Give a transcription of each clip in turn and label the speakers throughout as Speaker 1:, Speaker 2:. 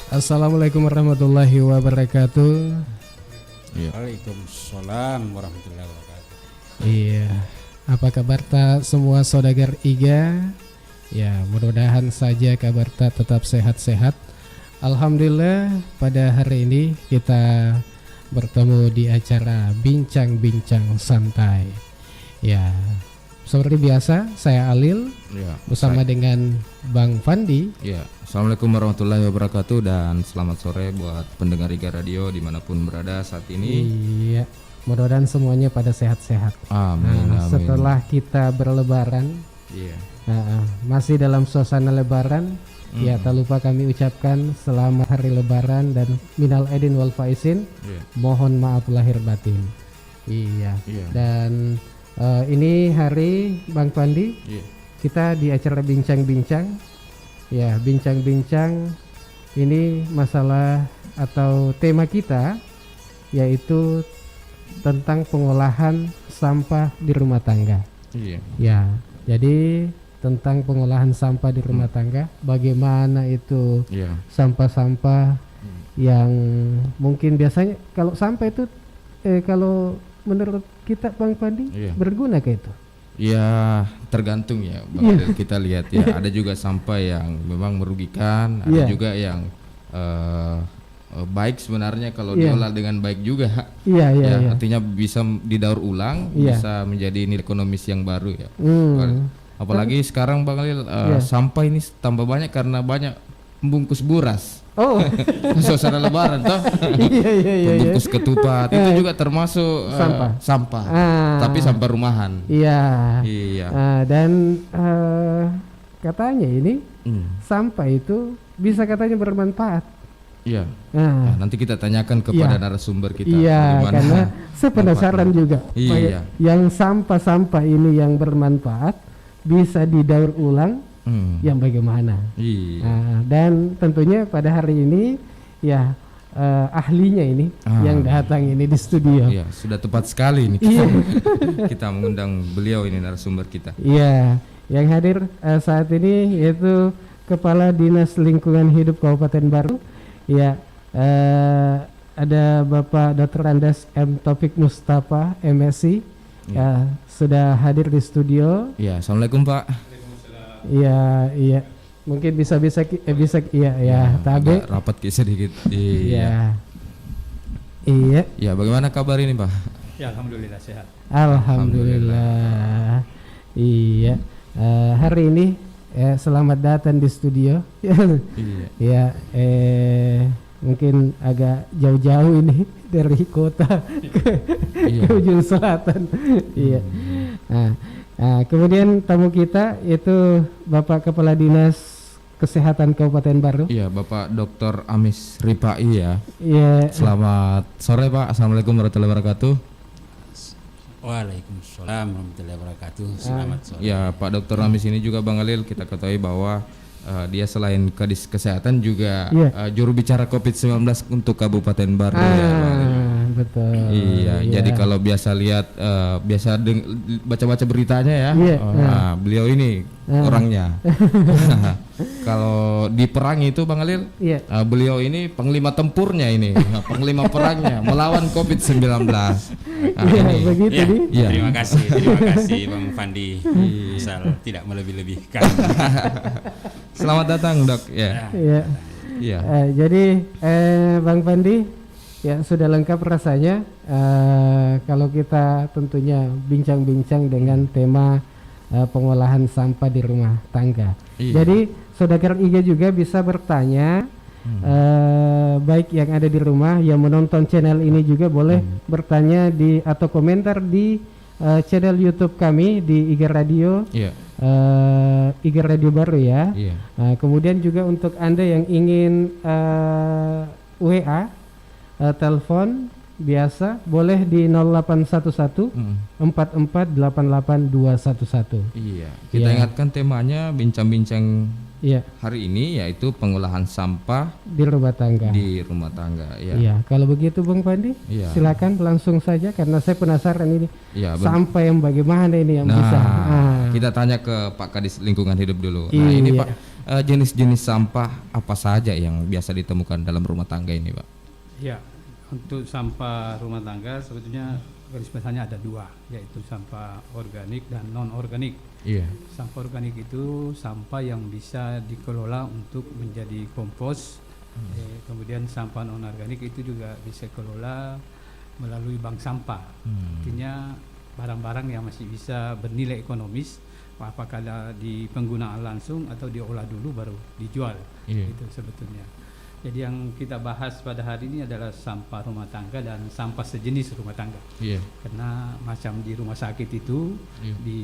Speaker 1: Assalamualaikum warahmatullahi wabarakatuh.
Speaker 2: Iya. Waalaikumsalam warahmatullahi wabarakatuh.
Speaker 1: Iya, apa kabar semua saudagar IGA? Ya, mudah-mudahan saja kabar tetap sehat-sehat. Alhamdulillah pada hari ini kita bertemu di acara Bincang-Bincang Santai. Ya, seperti biasa saya Alil bersama dengan Bang Fandi.
Speaker 2: Ya, Assalamualaikum warahmatullahi wabarakatuh dan selamat sore buat pendengar IGA Radio dimanapun berada saat ini.
Speaker 1: Iya, mudah-mudahan semuanya pada sehat-sehat.
Speaker 2: Amin, amin.
Speaker 1: Setelah kita berlebaran, masih dalam suasana lebaran, ya tak lupa kami ucapkan selamat hari lebaran dan minal aidin wal faizin. Mohon maaf lahir batin. Iya. Dan ini hari Bang Pandi, kita di acara bincang-bincang. Ya, bincang-bincang ini masalah atau tema kita yaitu tentang pengolahan sampah di rumah tangga. Ya, jadi tentang pengolahan sampah di rumah tangga, bagaimana itu sampah-sampah yang mungkin biasanya kalau sampah itu kalau menurut kita Bang Pandi berguna kayak itu?
Speaker 2: Ya tergantung ya Bang Adel, kita lihat ya. Ada juga sampah yang memang merugikan, ada juga yang baik sebenarnya kalau diolah dengan baik juga. Artinya bisa didaur ulang, bisa menjadi nilai ekonomis yang baru ya. Apalagi sekarang Bang Adel, sampah ini tambah banyak karena banyak pembungkus buras. Suasana lebaran toh. Pembungkus ketupat itu juga termasuk sampah. Tapi sampah rumahan.
Speaker 1: Dan katanya ini sampah itu bisa katanya bermanfaat.
Speaker 2: Nah, nanti kita tanyakan kepada narasumber kita.
Speaker 1: Karena saya penasaran juga. Yang sampah-sampah ini yang bermanfaat bisa didaur ulang. Yang bagaimana? Dan tentunya pada hari ini ahlinya ini yang datang ini di studio.
Speaker 2: Sudah tepat sekali ini kita mengundang beliau ini narasumber kita.
Speaker 1: Yang hadir saat ini yaitu Kepala Dinas Lingkungan Hidup Kabupaten Baru. Ada Bapak Dr. Andes M. Taufik Mustafa MSc. Sudah hadir di studio.
Speaker 2: Assalamualaikum Pak.
Speaker 1: Iya. Mungkin bisa tabe.
Speaker 2: Rapat sedikit. Bagaimana kabar ini Pak?
Speaker 3: Ya, alhamdulillah sehat.
Speaker 1: Alhamdulillah. Hari ini selamat datang di studio. Mungkin agak jauh-jauh ini dari kota ke ujung selatan. Kemudian tamu kita itu Bapak Kepala Dinas Kesehatan Kabupaten Baru.
Speaker 2: Bapak Dr. Amis Ripai ya. Selamat sore Pak. Assalamualaikum warahmatullahi wabarakatuh.
Speaker 3: Waalaikumsalam warahmatullahi wabarakatuh. Selamat sore.
Speaker 2: Pak Dr. Amis ini juga Bang Alil kita ketahui bahwa dia selain Kadis Kesehatan juga juru bicara COVID-19 untuk Kabupaten Baru
Speaker 1: Betul.
Speaker 2: Jadi kalau biasa lihat baca-baca beritanya beliau ini orangnya. Kalau di perang itu Bang Alil, beliau ini panglima tempurnya ini, panglima perangnya melawan COVID-19.
Speaker 3: Terima kasih Bang Fandi. Asal tidak melebih-lebihkan.
Speaker 2: Selamat datang Dok.
Speaker 1: Jadi Bang Fandi, sudah lengkap rasanya kalau kita tentunya bincang-bincang dengan tema pengolahan sampah di rumah tangga. Jadi saudara IGA juga bisa bertanya, baik yang ada di rumah, yang menonton channel ini juga boleh bertanya atau komentar di channel YouTube kami di IGA Radio, IGA Radio Baru ya. Kemudian juga untuk Anda yang ingin WA, telepon biasa boleh di 0811 4488211.
Speaker 2: Iya, kita ingatkan temanya bincang-bincang hari ini yaitu pengolahan sampah
Speaker 1: di rumah tangga.
Speaker 2: Di rumah tangga, ya.
Speaker 1: Iya, kalau begitu Bang Fandi, silakan langsung saja karena saya penasaran ini sampah yang bagaimana ini yang bisa.
Speaker 2: Kita tanya ke Pak Kadis Lingkungan Hidup dulu. Nah, ini Pak, jenis-jenis sampah apa saja yang biasa ditemukan dalam rumah tangga ini, Pak?
Speaker 4: Ya, untuk sampah rumah tangga sebetulnya garis besarnya ada dua, yaitu sampah organik dan non organik. Sampah organik itu sampah yang bisa dikelola untuk menjadi kompos. Kemudian sampah non organik itu juga bisa dikelola melalui bank sampah. Artinya barang-barang yang masih bisa bernilai ekonomis, apakah di penggunaan langsung atau diolah dulu baru dijual. Itu sebetulnya. Jadi yang kita bahas pada hari ini adalah sampah rumah tangga dan sampah sejenis rumah tangga. Karena macam di rumah sakit itu, di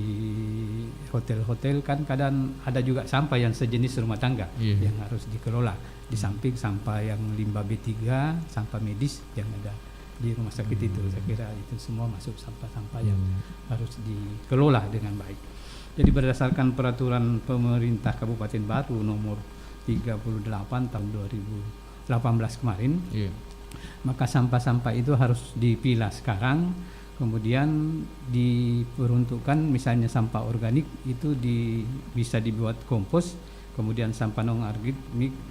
Speaker 4: hotel-hotel kan kadang ada juga sampah yang sejenis rumah tangga yang harus dikelola. Di samping sampah yang limbah B3, sampah medis yang ada di rumah sakit itu. Saya kira itu semua masuk sampah-sampah yang harus dikelola dengan baik. Jadi berdasarkan peraturan pemerintah Kabupaten Baru nomor 38 tahun 2018 kemarin, maka sampah-sampah itu harus dipilah sekarang, kemudian diperuntukkan misalnya sampah organik itu bisa dibuat kompos, kemudian sampah non organik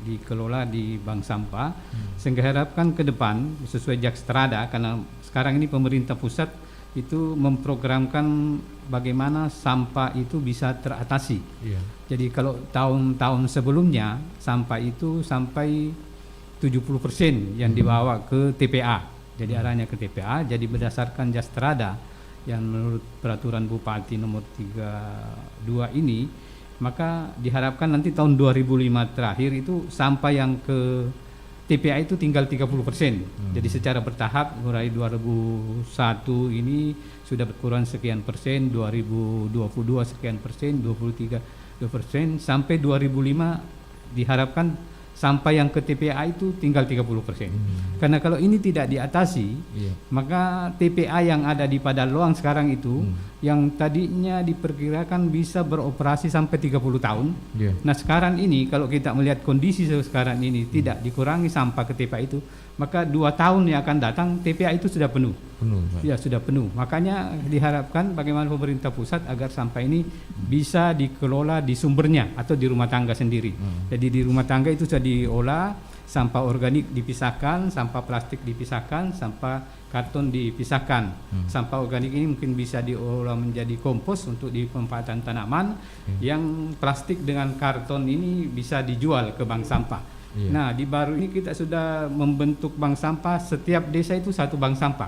Speaker 4: dikelola di bank sampah, sehingga harapkan ke depan sesuai Jakstrada, karena sekarang ini pemerintah pusat itu memprogramkan bagaimana sampah itu bisa teratasi. Jadi kalau tahun-tahun sebelumnya sampah itu sampai 70% yang dibawa ke TPA. Jadi arahnya ke TPA. Jadi berdasarkan Jakstrada yang menurut peraturan Bupati nomor 32 ini, maka diharapkan nanti tahun 2005 terakhir itu sampah yang ke TPA itu tinggal 30%. Jadi secara bertahap mulai 2001 ini sudah berkurang sekian persen, 2022 sekian persen, 23%, sampai 2005 diharapkan sampah yang ke TPA itu tinggal 30%. Karena kalau ini tidak diatasi, maka TPA yang ada di Padalarang sekarang itu yang tadinya diperkirakan bisa beroperasi sampai 30 tahun. Nah, sekarang ini kalau kita melihat kondisi sekarang ini tidak dikurangi sampah ke TPA itu, maka 2 tahun yang akan datang TPA itu sudah penuh. Ya, sudah penuh. Makanya diharapkan bagaimana pemerintah pusat agar sampah ini bisa dikelola di sumbernya atau di rumah tangga sendiri. Jadi di rumah tangga itu sudah diolah, sampah organik dipisahkan, sampah plastik dipisahkan, sampah karton dipisahkan. Sampah organik ini mungkin bisa diolah menjadi kompos untuk di pemanfaatan tanaman. Yang plastik dengan karton ini bisa dijual ke bank sampah. Nah, di Baru ini kita sudah membentuk bank sampah, setiap desa itu satu bank sampah.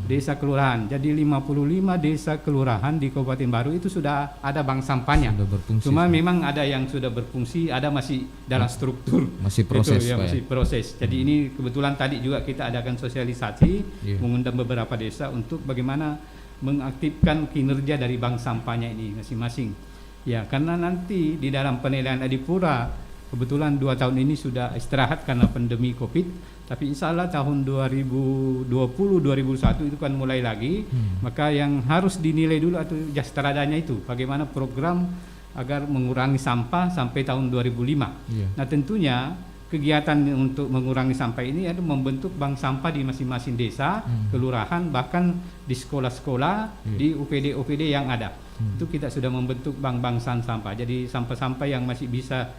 Speaker 4: Desa kelurahan. Jadi 55 desa kelurahan di Kabupaten Baru itu sudah ada bank sampahnya. Cuma memang ada yang sudah berfungsi, ada masih dalam struktur.
Speaker 2: Masih proses,
Speaker 4: itu, masih proses. Jadi ini kebetulan tadi juga kita adakan sosialisasi, mengundang beberapa desa untuk bagaimana mengaktifkan kinerja dari bank sampahnya ini masing-masing. Ya, karena nanti di dalam penilaian Adipura kebetulan 2 tahun ini sudah istirahat karena pandemi Covid, tapi insya Allah tahun 2020-2021 itu kan mulai lagi, maka yang harus dinilai dulu atau Jakstradanya itu, bagaimana program agar mengurangi sampah sampai tahun 2005. Nah, tentunya kegiatan untuk mengurangi sampah ini adalah membentuk bank sampah di masing-masing desa, kelurahan, bahkan di sekolah-sekolah, di UPD-UPD yang ada. Itu kita sudah membentuk bank-bank sampah. Jadi sampah-sampah yang masih bisa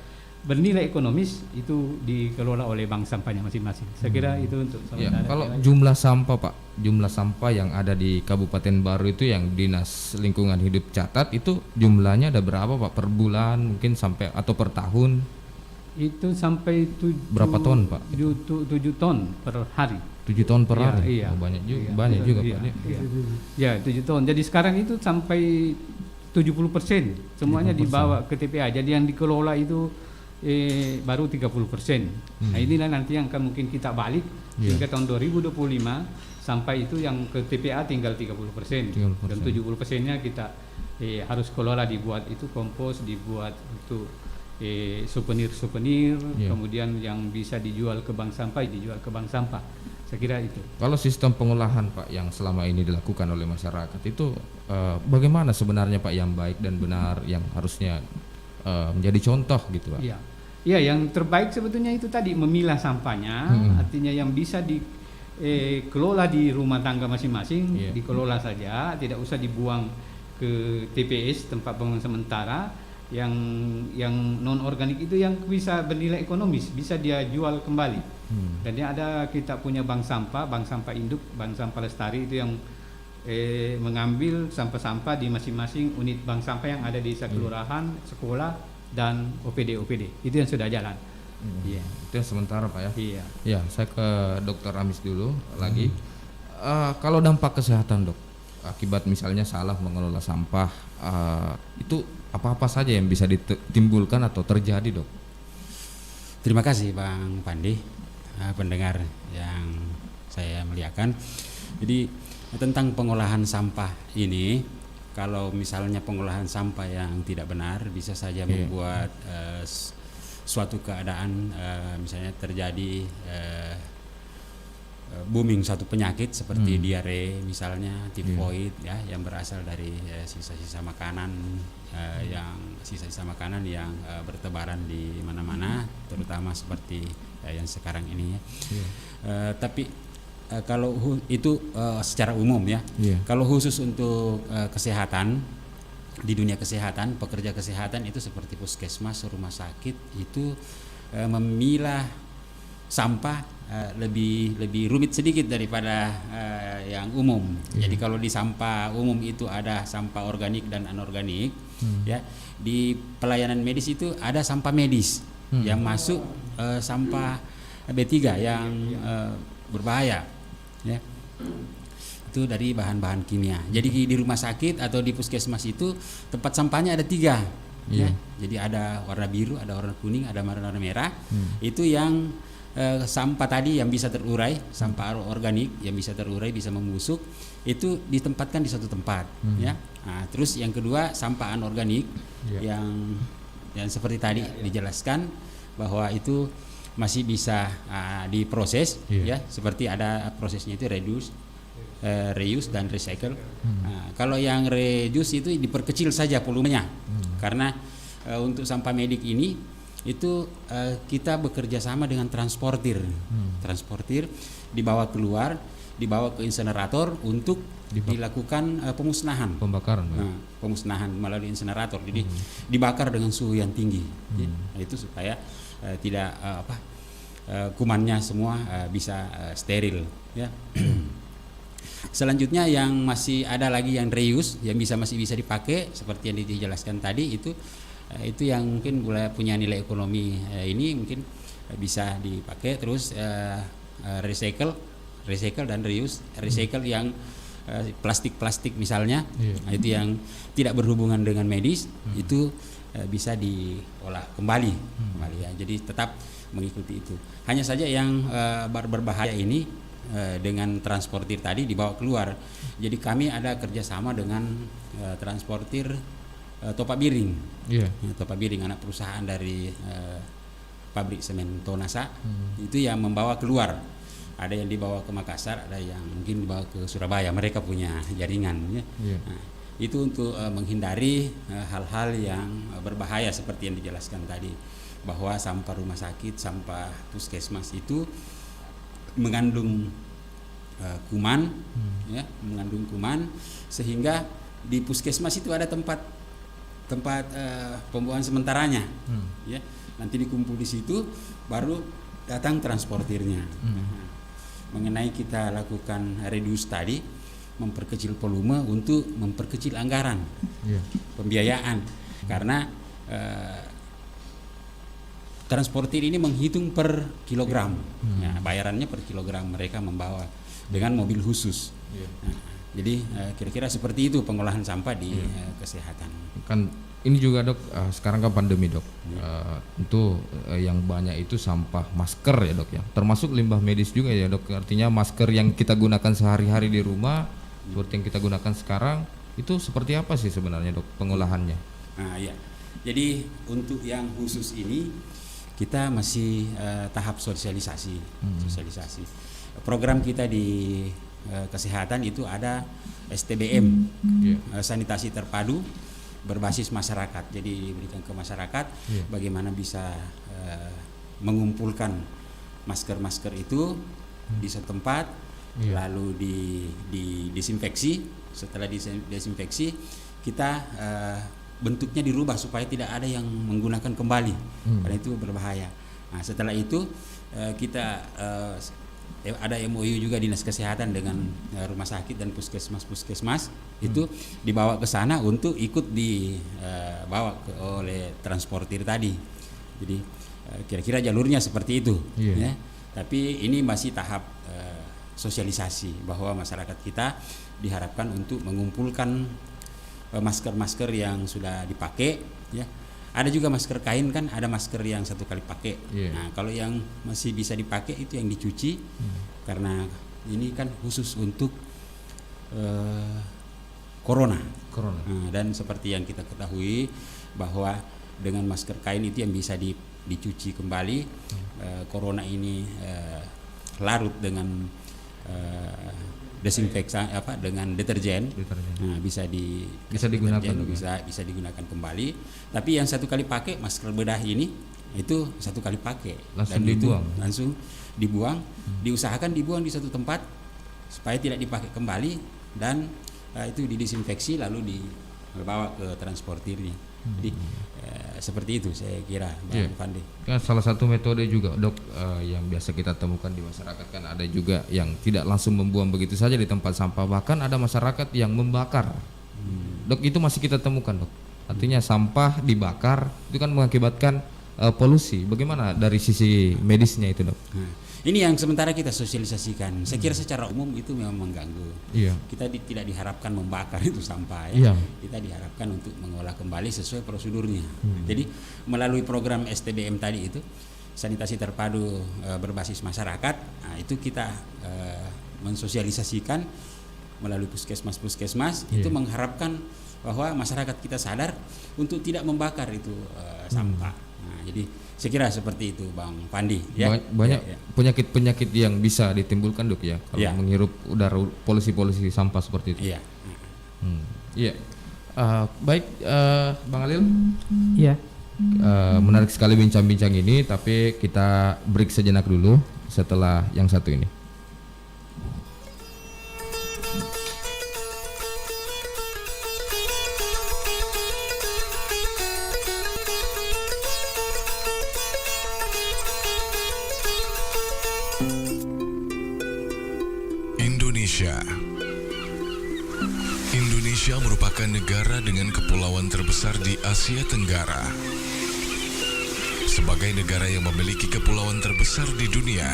Speaker 4: bernilai ekonomis itu dikelola oleh bank sampahnya masing-masing. Saya kira itu untuk sementara.
Speaker 2: Kalau jumlah sampah, Pak, jumlah sampah yang ada di Kabupaten Baru itu yang Dinas Lingkungan Hidup catat itu jumlahnya ada berapa, Pak, per bulan mungkin sampai atau per tahun?
Speaker 4: Itu sampai
Speaker 2: berapa ton, Pak?
Speaker 4: 7 ton per hari.
Speaker 2: 7 ton per hari?
Speaker 4: Iya.
Speaker 2: Oh, banyak juga, banyak juga, Pak.
Speaker 4: Ya, 7 ton. Jadi sekarang itu sampai 70% semuanya 70%. Dibawa ke TPA. Jadi yang dikelola itu baru 30%. Nah, inilah nanti yang akan mungkin kita balik hingga tahun 2025 sampai itu yang ke TPA tinggal 30%. Dan 70%-nya kita harus kelola, dibuat itu kompos, dibuat untuk souvenir-souvenir, kemudian yang bisa dijual ke bank sampah, dijual ke bank sampah. Saya kira itu.
Speaker 2: Kalau sistem pengolahan Pak yang selama ini dilakukan oleh masyarakat itu bagaimana sebenarnya Pak yang baik dan benar yang harusnya menjadi contoh gitu Pak?
Speaker 4: Iya. Ya, yang terbaik sebetulnya itu tadi memilah sampahnya, artinya yang bisa dikelola di rumah tangga masing-masing, dikelola saja, tidak usah dibuang ke TPS tempat pembuangan sementara. Yang non organik itu yang bisa bernilai ekonomis, bisa dia jual kembali. Dan ada kita punya bank sampah induk, bank sampah lestari itu yang mengambil sampah-sampah di masing-masing unit bank sampah yang ada di kelurahan, sekolah dan OPD itu yang sudah jalan.
Speaker 2: Iya. Itu yang sementara Pak ya.
Speaker 4: Iya.
Speaker 2: Ya, saya ke Dokter Amis dulu lagi. Kalau dampak kesehatan Dok, akibat misalnya salah mengelola sampah, itu apa-apa saja yang bisa ditimbulkan atau terjadi Dok?
Speaker 3: Terima kasih Bang Pandi, pendengar yang saya muliakan. Jadi tentang pengolahan sampah ini, kalau misalnya pengolahan sampah yang tidak benar bisa saja membuat suatu keadaan misalnya terjadi booming suatu penyakit seperti diare misalnya, tifoid ya, yang berasal dari sisa-sisa makanan yang bertebaran di mana-mana, terutama seperti yang sekarang ini ya. Tapi kalau itu secara umum ya. Kalau khusus untuk kesehatan, di dunia kesehatan, pekerja kesehatan itu seperti puskesmas, rumah sakit itu memilah sampah lebih rumit sedikit daripada yang umum. Jadi kalau di sampah umum itu ada sampah organik dan anorganik, ya. Di pelayanan medis itu ada sampah medis yang masuk sampah B3 yang berbahaya, ya. Itu dari bahan-bahan kimia. Jadi di rumah sakit atau di puskesmas itu tempat sampahnya ada 3. Ya. Jadi ada warna biru, ada warna kuning, ada warna merah. Itu yang sampah tadi yang bisa terurai, sampah organik yang bisa terurai, bisa membusuk, itu ditempatkan di satu tempat, ya. Nah, terus yang kedua sampah anorganik yang seperti tadi dijelaskan bahwa itu masih bisa diproses, ya, seperti ada prosesnya itu reuse dan recycle. Nah, kalau yang reuse itu diperkecil saja volumenya, karena untuk sampah medik ini itu kita bekerja sama dengan transportir, dibawa keluar, dibawa ke insinerator untuk dilakukan pemusnahan, pemusnahan melalui insinerator. Jadi dibakar dengan suhu yang tinggi, itu supaya tidak kumannya semua bisa steril, ya. Selanjutnya yang masih ada lagi yang reuse, yang masih bisa dipakai seperti yang dijelaskan tadi, itu yang mungkin punya nilai ekonomi ini mungkin bisa dipakai. Terus recycle dan reuse. Recycle yang plastik misalnya, itu yang tidak berhubungan dengan medis, itu bisa diolah kembali ya. Jadi tetap mengikuti itu. Hanya saja yang berbahaya ini dengan transportir tadi dibawa keluar. Jadi kami ada kerjasama dengan transportir Topak Biring. Topak Biring anak perusahaan dari pabrik semen Tonasa, itu yang membawa keluar. Ada yang dibawa ke Makassar, ada yang mungkin dibawa ke Surabaya. Mereka punya jaringan, ya. Nah, itu untuk menghindari hal-hal yang berbahaya seperti yang dijelaskan tadi, bahwa sampah rumah sakit, sampah puskesmas itu mengandung kuman, ya, mengandung kuman, sehingga di puskesmas itu ada tempat pembuangan sementaranya, ya. Nanti dikumpul di situ, baru datang transportirnya. Mengenai kita lakukan reduce tadi, memperkecil volume untuk memperkecil anggaran pembiayaan, karena transportir ini menghitung per kilogram, ya, bayarannya per kilogram mereka membawa dengan mobil khusus. Nah, jadi kira-kira seperti itu pengolahan sampah di kesehatan.
Speaker 2: Kan ini juga Dok, sekarang kan pandemi Dok, itu yang banyak itu sampah masker ya Dok ya, termasuk limbah medis juga ya Dok. Artinya masker yang kita gunakan sehari-hari di rumah seperti yang kita gunakan sekarang, itu seperti apa sih sebenarnya Dok pengolahannya?
Speaker 3: Nah, ya. Jadi untuk yang khusus ini kita masih tahap sosialisasi. program kita di kesehatan itu ada STBM, sanitasi terpadu berbasis masyarakat. Jadi diberikan ke masyarakat bagaimana bisa mengumpulkan masker-masker itu di satu tempat, lalu disinfeksi. Setelah disinfeksi, kita bentuknya dirubah supaya tidak ada yang menggunakan kembali, karena itu berbahaya. Nah, setelah itu kita ada MOU juga Dinas Kesehatan dengan rumah sakit dan puskesmas itu dibawa ke sana untuk ikut dibawa oleh transportir tadi. Jadi kira-kira jalurnya seperti itu. Ya. Tapi ini masih tahap sosialisasi bahwa masyarakat kita diharapkan untuk mengumpulkan masker-masker yang sudah dipakai. Ya. Ada juga masker kain kan, ada masker yang 1 kali pakai. Nah, kalau yang masih bisa dipakai itu yang dicuci, karena ini kan khusus untuk corona. Nah, dan seperti yang kita ketahui bahwa dengan masker kain itu yang bisa dicuci kembali, corona ini larut dengan desinfektan dengan deterjen. Nah, bisa digunakan, bisa digunakan kembali. Tapi yang 1 kali pakai masker bedah ini itu 1 kali pakai, langsung dibuang, diusahakan dibuang di satu tempat supaya tidak dipakai kembali, dan itu didesinfeksi lalu dibawa ke transportirnya. Jadi seperti itu saya kira, Bang Pandi.
Speaker 2: Kan salah satu metode juga, Dok, yang biasa kita temukan di masyarakat kan ada juga yang tidak langsung membuang begitu saja di tempat sampah, bahkan ada masyarakat yang membakar. Dok, itu masih kita temukan, Dok. Artinya sampah dibakar itu kan mengakibatkan polusi. Bagaimana dari sisi medisnya itu, Dok?
Speaker 3: Ini yang sementara kita sosialisasikan. Saya kira secara umum itu memang mengganggu. Kita tidak diharapkan membakar itu sampah, ya. Kita diharapkan untuk mengolah kembali sesuai prosedurnya. Jadi melalui program STBM tadi itu, sanitasi terpadu berbasis masyarakat, nah, itu kita mensosialisasikan melalui puskesmas itu mengharapkan bahwa masyarakat kita sadar untuk tidak membakar itu sampah. Nah, jadi saya kira seperti itu, Bang Pandi.
Speaker 2: Banyak penyakit-penyakit yang bisa ditimbulkan, Dok, ya, kalau menghirup udara polusi sampah seperti itu. Baik, Bang Alil. Menarik sekali bincang-bincang ini, tapi kita break sejenak dulu setelah yang satu ini.
Speaker 5: Indonesia merupakan negara dengan kepulauan terbesar di Asia Tenggara. Sebagai negara yang memiliki kepulauan terbesar di dunia,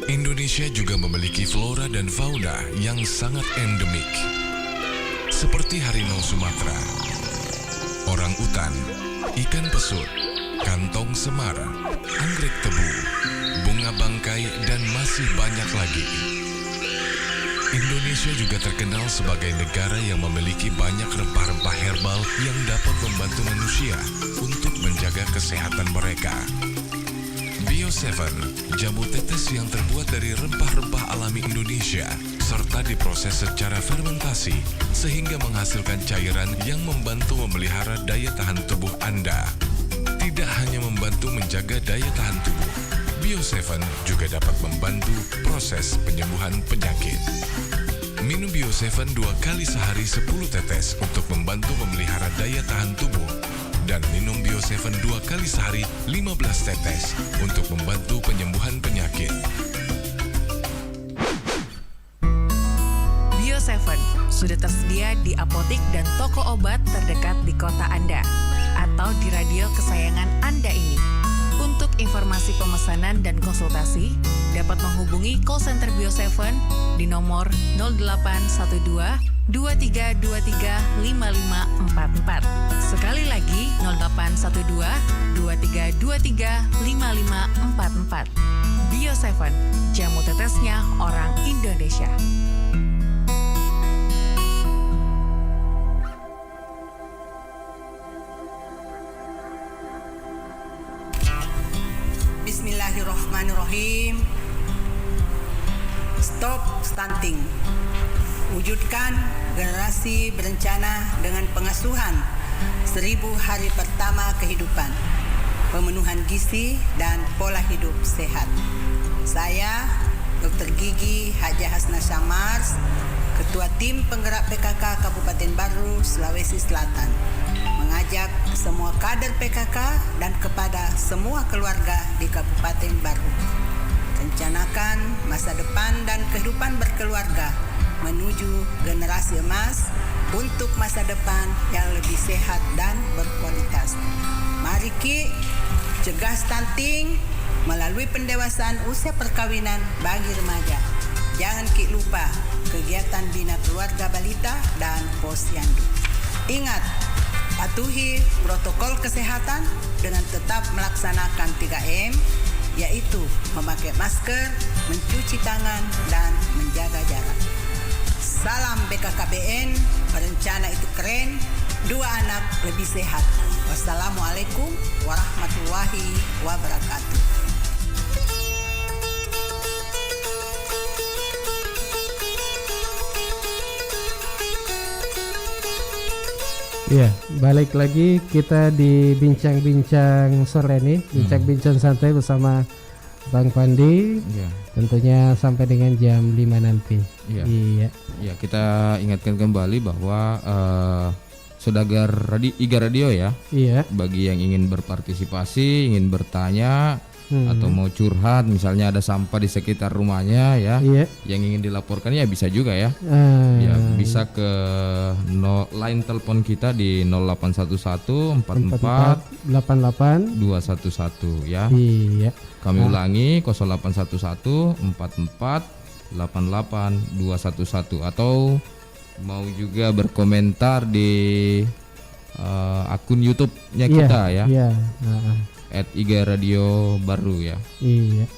Speaker 5: Indonesia juga memiliki flora dan fauna yang sangat endemik, seperti harimau Sumatera, orang utan, ikan pesut, kantong semar, anggrek tebu, bunga bangkai, dan masih banyak lagi. Indonesia juga terkenal sebagai negara yang memiliki banyak rempah-rempah herbal yang dapat membantu manusia untuk menjaga kesehatan mereka. Bio7, jamu tetes yang terbuat dari rempah-rempah alami Indonesia, serta diproses secara fermentasi, sehingga menghasilkan cairan yang membantu memelihara daya tahan tubuh Anda. Tidak hanya membantu menjaga daya tahan tubuh, Bio7 juga dapat membantu proses penyembuhan penyakit. Minum Bio7 2 kali sehari 10 tetes untuk membantu memelihara daya tahan tubuh. Dan minum Bio7 2 kali sehari 15 tetes untuk membantu penyembuhan penyakit.
Speaker 6: Bio7 sudah tersedia di apotik dan toko obat terdekat di kota Anda atau di radio kesayangan Anda ini. Untuk informasi pemesanan dan konsultasi, dapat menghubungi call center Bio7 di nomor 0812 2323 5544. Sekali lagi 0812 2323 5544. Bio7, jamu tetesnya orang Indonesia.
Speaker 7: Bismillahirrahmanirrahim. Stop Stunting. Wujudkan generasi berencana dengan pengasuhan 1000 hari pertama kehidupan, pemenuhan gizi dan pola hidup sehat. Saya, Dr. Gigi Haja Hasna Syamars, Ketua Tim Penggerak PKK Kabupaten Baru, Sulawesi Selatan, mengajak semua kader PKK dan kepada semua keluarga di Kabupaten Baru. Rencanakan masa depan dan kehidupan berkeluarga menuju generasi emas untuk masa depan yang lebih sehat dan berkualitas. Mari Ki, cegah stunting melalui pendewasaan usia perkawinan bagi remaja. Jangan Ki lupa kegiatan bina keluarga balita dan posyandu. Ingat, patuhi protokol kesehatan dengan tetap melaksanakan 3M, yaitu memakai masker, mencuci tangan, dan menjaga jarak. Salam BKKBN, berencana itu keren, 2 anak lebih sehat. Wassalamualaikum warahmatullahi wabarakatuh.
Speaker 1: Ya, balik lagi kita di bincang-bincang sore nih, bincang-bincang santai bersama Bang Pandi. Tentunya sampai dengan jam 5 nanti. Iya.
Speaker 2: Ya, kita ingatkan kembali bahwa Saudagar Iga Radio ya.
Speaker 1: Iya.
Speaker 2: Bagi yang ingin berpartisipasi, ingin bertanya atau mau curhat, misalnya ada sampah di sekitar rumahnya ya, yang ingin dilaporkan ya bisa juga ya. Ya bisa ke line telepon kita di 0811 44
Speaker 1: 88
Speaker 2: 211 ya.
Speaker 1: Iya.
Speaker 2: Kami ulangi 0811 44 88 211, atau mau juga berkomentar di akun YouTube-nya kita ya.
Speaker 1: Iya.
Speaker 2: @Iga Radio Baru ya.
Speaker 1: Iya.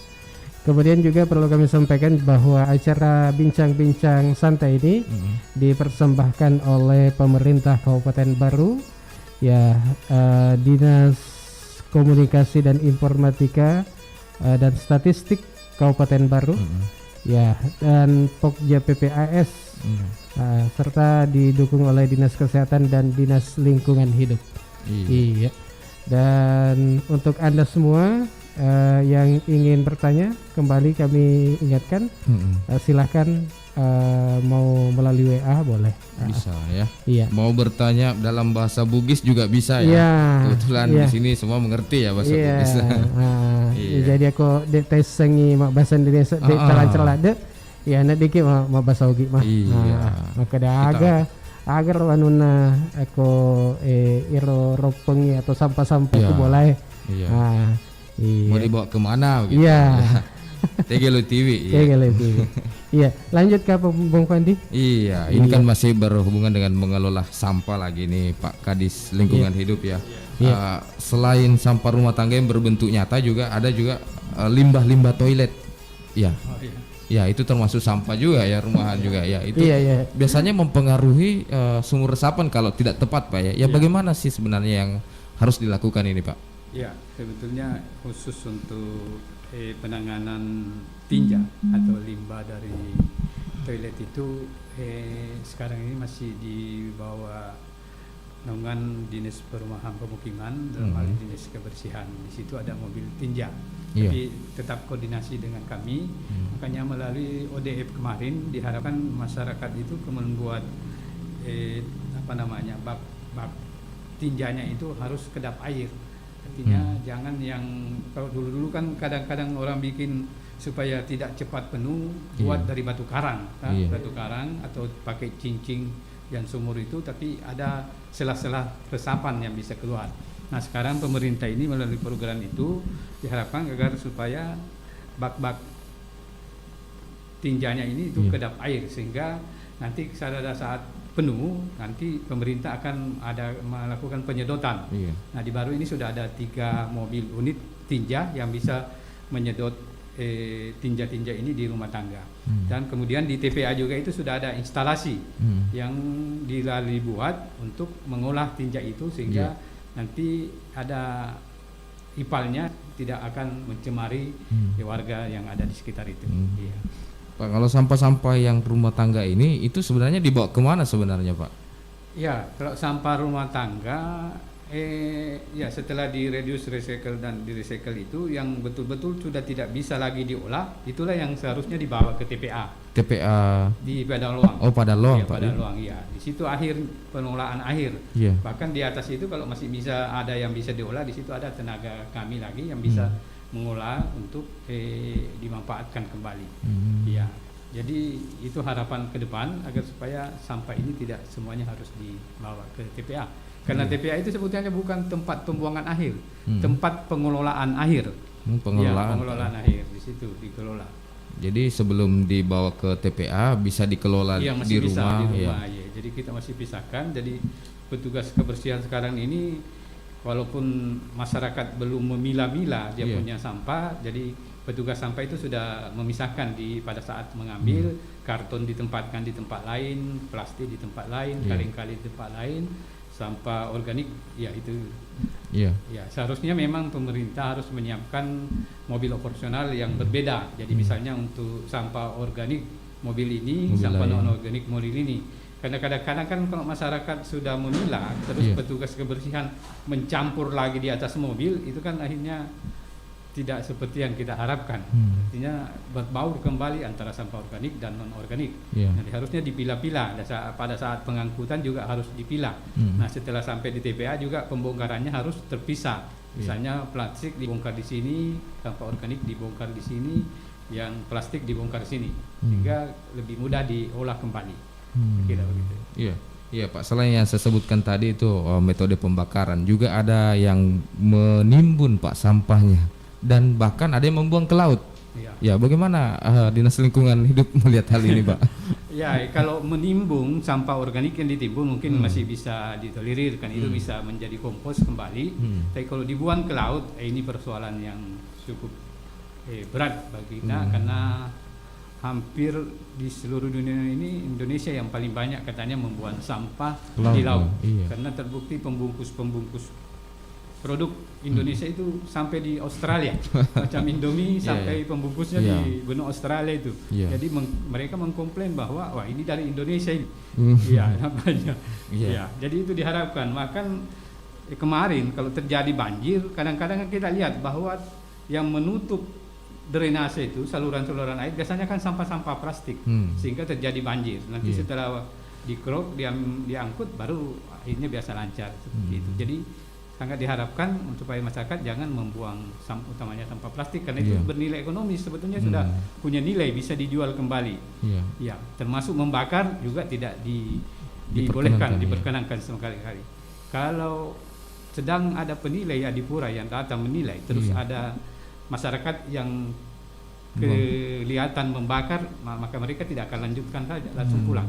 Speaker 1: Kemudian juga perlu kami sampaikan bahwa acara bincang-bincang santai ini dipersembahkan oleh pemerintah Kabupaten Baru ya, Dinas Komunikasi dan Informatika dan Statistik Kabupaten Baru ya, dan Pokja PPAS serta didukung oleh Dinas Kesehatan dan Dinas Lingkungan Hidup. Iya. Dan untuk Anda semua yang ingin bertanya, kembali kami ingatkan, silahkan mau melalui WA boleh.
Speaker 2: Bisa ya.
Speaker 1: Iya.
Speaker 2: Mau bertanya dalam bahasa Bugis juga bisa ya.
Speaker 1: Iya.
Speaker 2: Kebetulan di sini semua mengerti ya bahasa Bugis.
Speaker 1: Iya. Jadi aku tes sengi mak bahasa Indonesia di celah-celah deh. Ya nak dikit mak bahasa Ugi mah.
Speaker 2: Iya.
Speaker 1: Maka dah agar wanuna eko iro ropengi atau sampah-sampah itu boleh.
Speaker 2: Iya.
Speaker 1: Iya.
Speaker 2: Mau dibawa kemana begitu?
Speaker 1: Iya.
Speaker 2: TGLU TV.
Speaker 1: TGLU TV. Iya. Lanjut ke apa Bung Pandi?
Speaker 2: Iya. Ini kan masih berhubungan dengan mengelola sampah lagi nih Pak Kadis Lingkungan Hidup ya. Selain sampah rumah tangga yang berbentuk nyata juga ada juga limbah-limbah toilet. Iya. Ya itu termasuk sampah juga ya, rumahan juga ya. Itu biasanya mempengaruhi sumur resapan kalau tidak tepat Pak ya. Ya bagaimana sih sebenarnya yang harus dilakukan ini Pak?
Speaker 4: Ya, sebetulnya khusus untuk penanganan tinja atau limbah dari toilet itu sekarang ini masih di bawah naungan Dinas Perumahan Pemukiman dalam hal Dinas Kebersihan. Di situ ada mobil tinja. Tapi tetap koordinasi dengan kami. Makanya melalui ODF kemarin diharapkan masyarakat itu membuat bak tinjanya itu harus kedap air. Artinya jangan yang kalau dulu kan kadang-kadang orang bikin supaya tidak cepat penuh buat dari batu karang, batu karang atau pakai cincin yang sumur itu, tapi ada sela-sela resapan yang bisa keluar. Nah sekarang pemerintah ini melalui program itu diharapkan agar supaya bak-bak tinjanya ini itu kedap air, sehingga nanti pada saat penuh nanti pemerintah akan ada melakukan penyedotan. Nah di Baru ini sudah ada 3 mobil unit tinja yang bisa menyedot tinja-tinja ini di rumah tangga. Dan kemudian di TPA juga itu sudah ada instalasi yang dibuat untuk mengolah tinja itu, sehingga nanti ada ipalnya tidak akan mencemari warga yang ada di sekitar itu.
Speaker 2: Pak, kalau sampah-sampah yang rumah tangga ini itu sebenarnya dibawa kemana sebenarnya, Pak?
Speaker 4: Ya, kalau sampah rumah tangga ya setelah di reduce, recycle dan di recycle itu yang betul-betul sudah tidak bisa lagi diolah, itulah yang seharusnya dibawa ke TPA.
Speaker 2: TPA
Speaker 4: di Padalarang.
Speaker 2: Oh, Padalarang,
Speaker 4: ya,
Speaker 2: Pak.
Speaker 4: Padalarang, ya. Di situ akhir pengelolaan akhir.
Speaker 2: Yeah.
Speaker 4: Bahkan di atas itu kalau masih bisa ada yang bisa diolah, di situ ada tenaga kami lagi yang bisa mengolah untuk dimanfaatkan kembali. Ya. Jadi itu harapan ke depan agar supaya sampah ini tidak semuanya harus dibawa ke TPA. Karena TPA itu sebetulnya bukan tempat pembuangan akhir, tempat pengelolaan akhir. Pengelolaan akhir di situ dikelola.
Speaker 2: Jadi sebelum dibawa ke TPA bisa dikelola
Speaker 4: di
Speaker 2: rumah.
Speaker 4: Ya. Jadi kita masih pisahkan. Jadi petugas kebersihan sekarang ini walaupun masyarakat belum memilah-milah dia punya sampah, jadi petugas sampah itu sudah memisahkan pada saat mengambil karton ditempatkan di tempat lain, plastik di tempat lain, kaleng-kaleng di tempat lain. Sampah organik ya itu ya seharusnya memang pemerintah harus menyiapkan mobil operasional yang berbeda. Jadi misalnya untuk sampah organik mobil ini, sampah non organik mobil ini, karena kadang-kadang kan kalau masyarakat sudah memilah terus petugas kebersihan mencampur lagi di atas mobil, itu kan akhirnya tidak seperti yang kita harapkan. Artinya berbaur kembali antara sampah organik dan non organik. Jadi harusnya dipilah-pilah. Pada saat pengangkutan juga harus dipilah. Nah, setelah sampai di TPA juga pembongkarannya harus terpisah. Misalnya plastik dibongkar di sini, sampah organik dibongkar di sini, yang plastik dibongkar di sini, sehingga lebih mudah diolah kembali. Kira begitu.
Speaker 2: Iya Pak, selain yang saya sebutkan tadi itu metode pembakaran, juga ada yang menimbun Pak sampahnya. Dan bahkan ada yang membuang ke laut. Ya, bagaimana Dinas Lingkungan Hidup melihat hal ini, Pak?
Speaker 4: Ya, kalau menimbung sampah organik yang ditimbun mungkin masih bisa ditolerirkan, itu bisa menjadi kompos kembali. Tapi kalau dibuang ke laut, ini persoalan yang cukup berat bagi kita, karena hampir di seluruh dunia ini Indonesia yang paling banyak katanya membuang sampah di laut. Karena terbukti pembungkus produk Indonesia itu sampai di Australia, macam Indomie sampai pembungkusnya di benua Australia itu. Jadi mereka mengkomplain bahwa wah ini dari Indonesia ini. Namanya. Jadi itu diharapkan. Bahkan kemarin kalau terjadi banjir, kadang-kadang kita lihat bahwa yang menutup drainase itu saluran-saluran air biasanya kan sampah-sampah plastik, sehingga terjadi banjir. Nanti setelah dikeruk, diangkut, baru akhirnya biasa lancar seperti itu. Jadi sangat diharapkan supaya masyarakat jangan membuang utamanya sampah plastik, karena itu bernilai ekonomis, sebetulnya sudah punya nilai, bisa dijual kembali. Termasuk membakar juga tidak diperkenankan sekali-kali. Kalau sedang ada penilai Adipura yang datang menilai, terus ada masyarakat yang kelihatan membakar, maka mereka tidak akan lanjutkan saja, langsung pulang.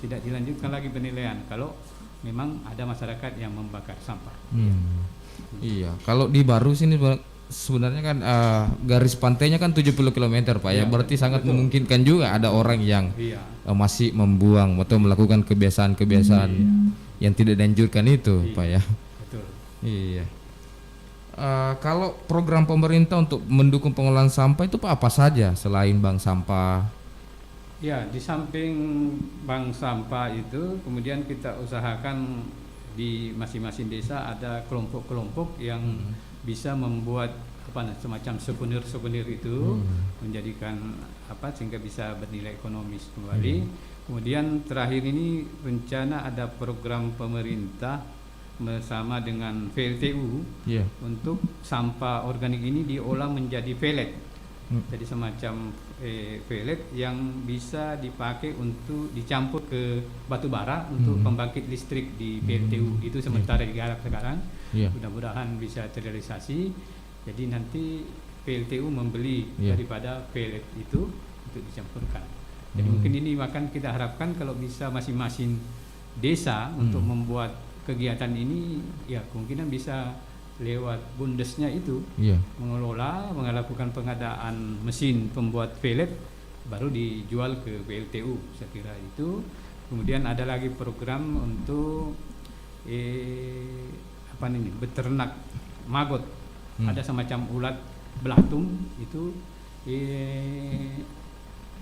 Speaker 4: Tidak dilanjutkan lagi penilaian kalau memang ada masyarakat yang membakar sampah. Kalau
Speaker 2: di Baru sini sebenarnya kan garis pantainya kan 70 km Pak ya, berarti sangat memungkinkan juga ada orang yang masih membuang atau melakukan kebiasaan-kebiasaan yang tidak dianjurkan itu Pak ya.
Speaker 4: Betul.
Speaker 2: Kalau program pemerintah untuk mendukung pengolahan sampah itu Pak apa saja selain bank sampah?
Speaker 4: Ya, di samping bank sampah itu, kemudian kita usahakan di masing-masing desa ada kelompok-kelompok yang bisa membuat semacam souvenir itu, menjadikan sehingga bisa bernilai ekonomis kembali. Kemudian terakhir ini rencana ada program pemerintah bersama dengan VLTU untuk sampah organik ini diolah menjadi pellet. Jadi semacam pellet yang bisa dipakai untuk dicampur ke batu bara untuk pembangkit listrik di PLTU. Itu sementara digarap sekarang. Mudah-mudahan bisa terrealisasi. Jadi nanti PLTU membeli daripada pellet itu untuk dicampurkan. Jadi mungkin ini akan kita harapkan kalau bisa masing-masing desa untuk membuat kegiatan ini, ya kemungkinan bisa lewat bundesnya itu mengelola, melakukan pengadaan mesin pembuat pellet baru dijual ke PLTU, saya kira itu. Kemudian ada lagi program untuk beternak maggot. Ada semacam ulat belatung itu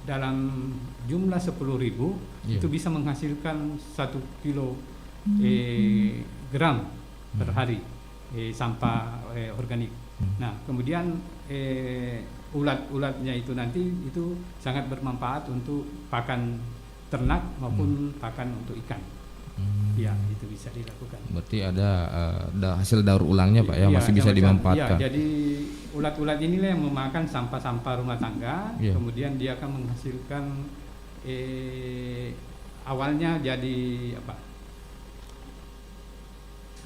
Speaker 4: dalam jumlah 10.000 itu bisa menghasilkan 1 kilogram per hari sampah organik. Nah, kemudian ulat-ulatnya itu nanti itu sangat bermanfaat untuk pakan ternak maupun pakan untuk ikan. Ya, itu bisa dilakukan.
Speaker 2: Berarti ada hasil daur ulangnya Pak ya, masih bisa dimanfaatkan.
Speaker 4: Ya, jadi ulat-ulat inilah yang memakan sampah-sampah rumah tangga, kemudian dia akan menghasilkan awalnya jadi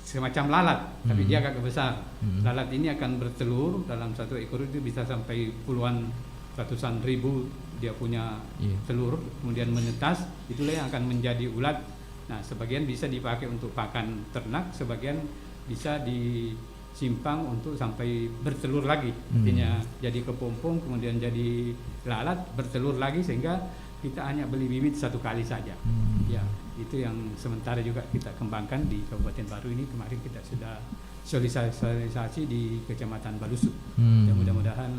Speaker 4: semacam lalat, tapi dia agak besar. Lalat ini akan bertelur, dalam satu ekor itu bisa sampai puluhan, ratusan ribu dia punya telur, kemudian menetas, itulah yang akan menjadi ulat. Nah, sebagian bisa dipakai untuk pakan ternak, sebagian bisa disimpang untuk sampai bertelur lagi. Artinya jadi kepompong, kemudian jadi lalat, bertelur lagi, sehingga kita hanya beli bibit 1 kali saja. Ya, itu yang sementara juga kita kembangkan di Kabupaten Baru ini. Kemarin kita sudah sosialisasi di Kecamatan Balusu. Ya, mudah-mudahan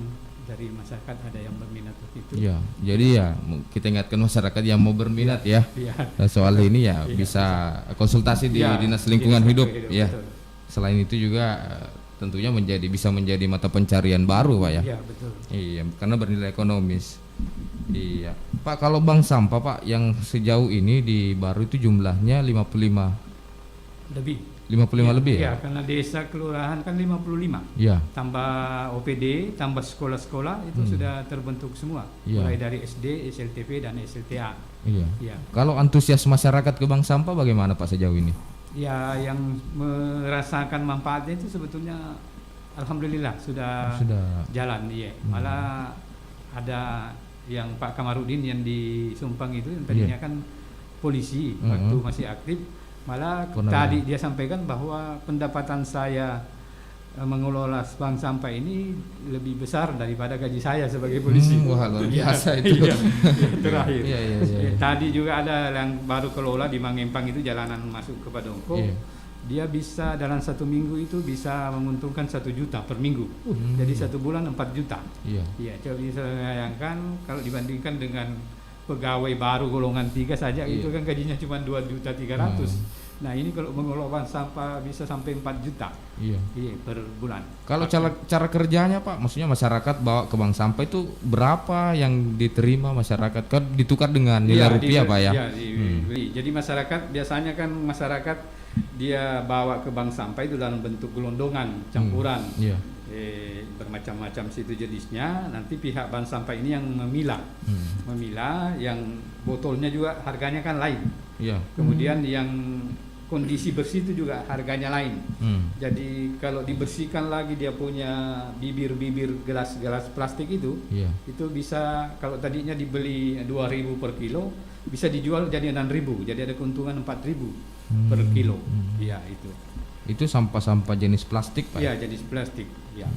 Speaker 4: dari masyarakat ada yang berminat itu.
Speaker 2: Ya, jadi ya kita ingatkan masyarakat yang mau berminat ya. Soal ini ya bisa konsultasi di Dinas Lingkungan Hidup ya. Betul. Selain itu juga tentunya bisa menjadi mata pencarian baru Pak ya. Iya, betul. Iya, karena bernilai ekonomis. Iya. Pak, kalau bank sampah Pak yang sejauh ini di Baru itu jumlahnya 55 lebih ya?
Speaker 4: Ya, karena desa kelurahan kan 55.
Speaker 2: Ya.
Speaker 4: Tambah OPD, tambah sekolah-sekolah itu sudah terbentuk semua. Mulai dari SD, SLTP dan SLTA.
Speaker 2: Iya. Ya. Kalau antusias masyarakat ke bank sampah bagaimana Pak sejauh ini?
Speaker 4: Ya, yang merasakan manfaatnya itu sebetulnya alhamdulillah sudah jalan, iya. Malah ada yang Pak Kamarudin yang di Sumpang itu yang tadinya kan polisi waktu masih aktif, malah tadi dia sampaikan bahwa pendapatan saya mengelola bank sampah ini lebih besar daripada gaji saya sebagai polisi.
Speaker 2: Wah, luar biasa itu.
Speaker 4: Terakhir. Tadi juga ada yang baru kelola di Mangempang itu, jalanan masuk ke Padongko. Dia bisa dalam 1 minggu itu bisa menguntungkan 1 juta per minggu. Jadi 1 bulan 4 juta. Iya, coba bisa bayangkan kalau dibandingkan dengan pegawai baru golongan 3 saja itu kan gajinya cuma 2.300.000. Nah, ini kalau mengelola sampah bisa sampai 4 juta. Iya, per bulan.
Speaker 2: Kalau cara kerjanya Pak, maksudnya masyarakat bawa ke bank sampah itu berapa yang diterima masyarakat? Kan ditukar dengan nilai rupiah Pak ya?
Speaker 4: Iya, jadi masyarakat biasanya kan dia bawa ke bank sampah itu dalam bentuk gelondongan campuran. Bermacam-macam situ jenisnya. Nanti pihak bank sampah ini yang memilah. Yang botolnya juga harganya kan lain. Kemudian yang kondisi bersih itu juga harganya lain. Jadi kalau dibersihkan lagi dia punya bibir-bibir gelas-gelas plastik itu bisa, kalau tadinya dibeli 2.000 per kilo, bisa dijual jadi 6.000. Jadi ada keuntungan 4.000 per kilo. Iya, itu.
Speaker 2: Itu sampah-sampah jenis plastik Pak?
Speaker 4: Iya, jenis plastik. Ya.